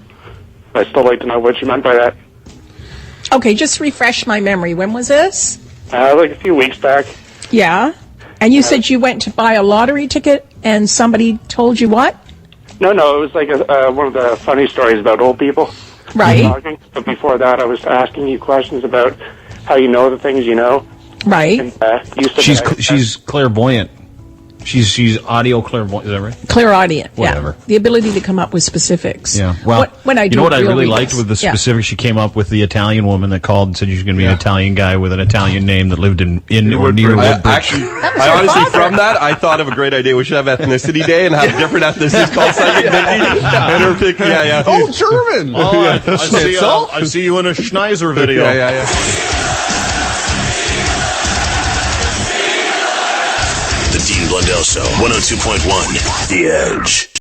I'd still like to know what you meant by that. Okay, just refresh my memory. When was this? Like a few weeks back. Yeah. And you said you went to buy a lottery ticket and somebody told you what? No, it was like one of the funny stories about old people. Right. Talking. But before that, I was asking you questions about how you know the things you know. Right. And, you said She's clairvoyant. She's audio clairvoyant. Is that right? Clairaudient. Whatever. Yeah. The ability to come up with specifics. Yeah. Well, when I do you know what I real really readings. liked with the specifics? She came up with the Italian woman that called and said she's going to be an Italian guy with an Italian name that lived in or near Woodbridge. I honestly, from that, I thought of a great idea. We should have ethnicity day and have different ethnicities called Psychic Nikki. And her pick, yeah. Oh, German. I see you in a Schneiser video. Yeah. The Dean Blundell Show, 102.1 The Edge.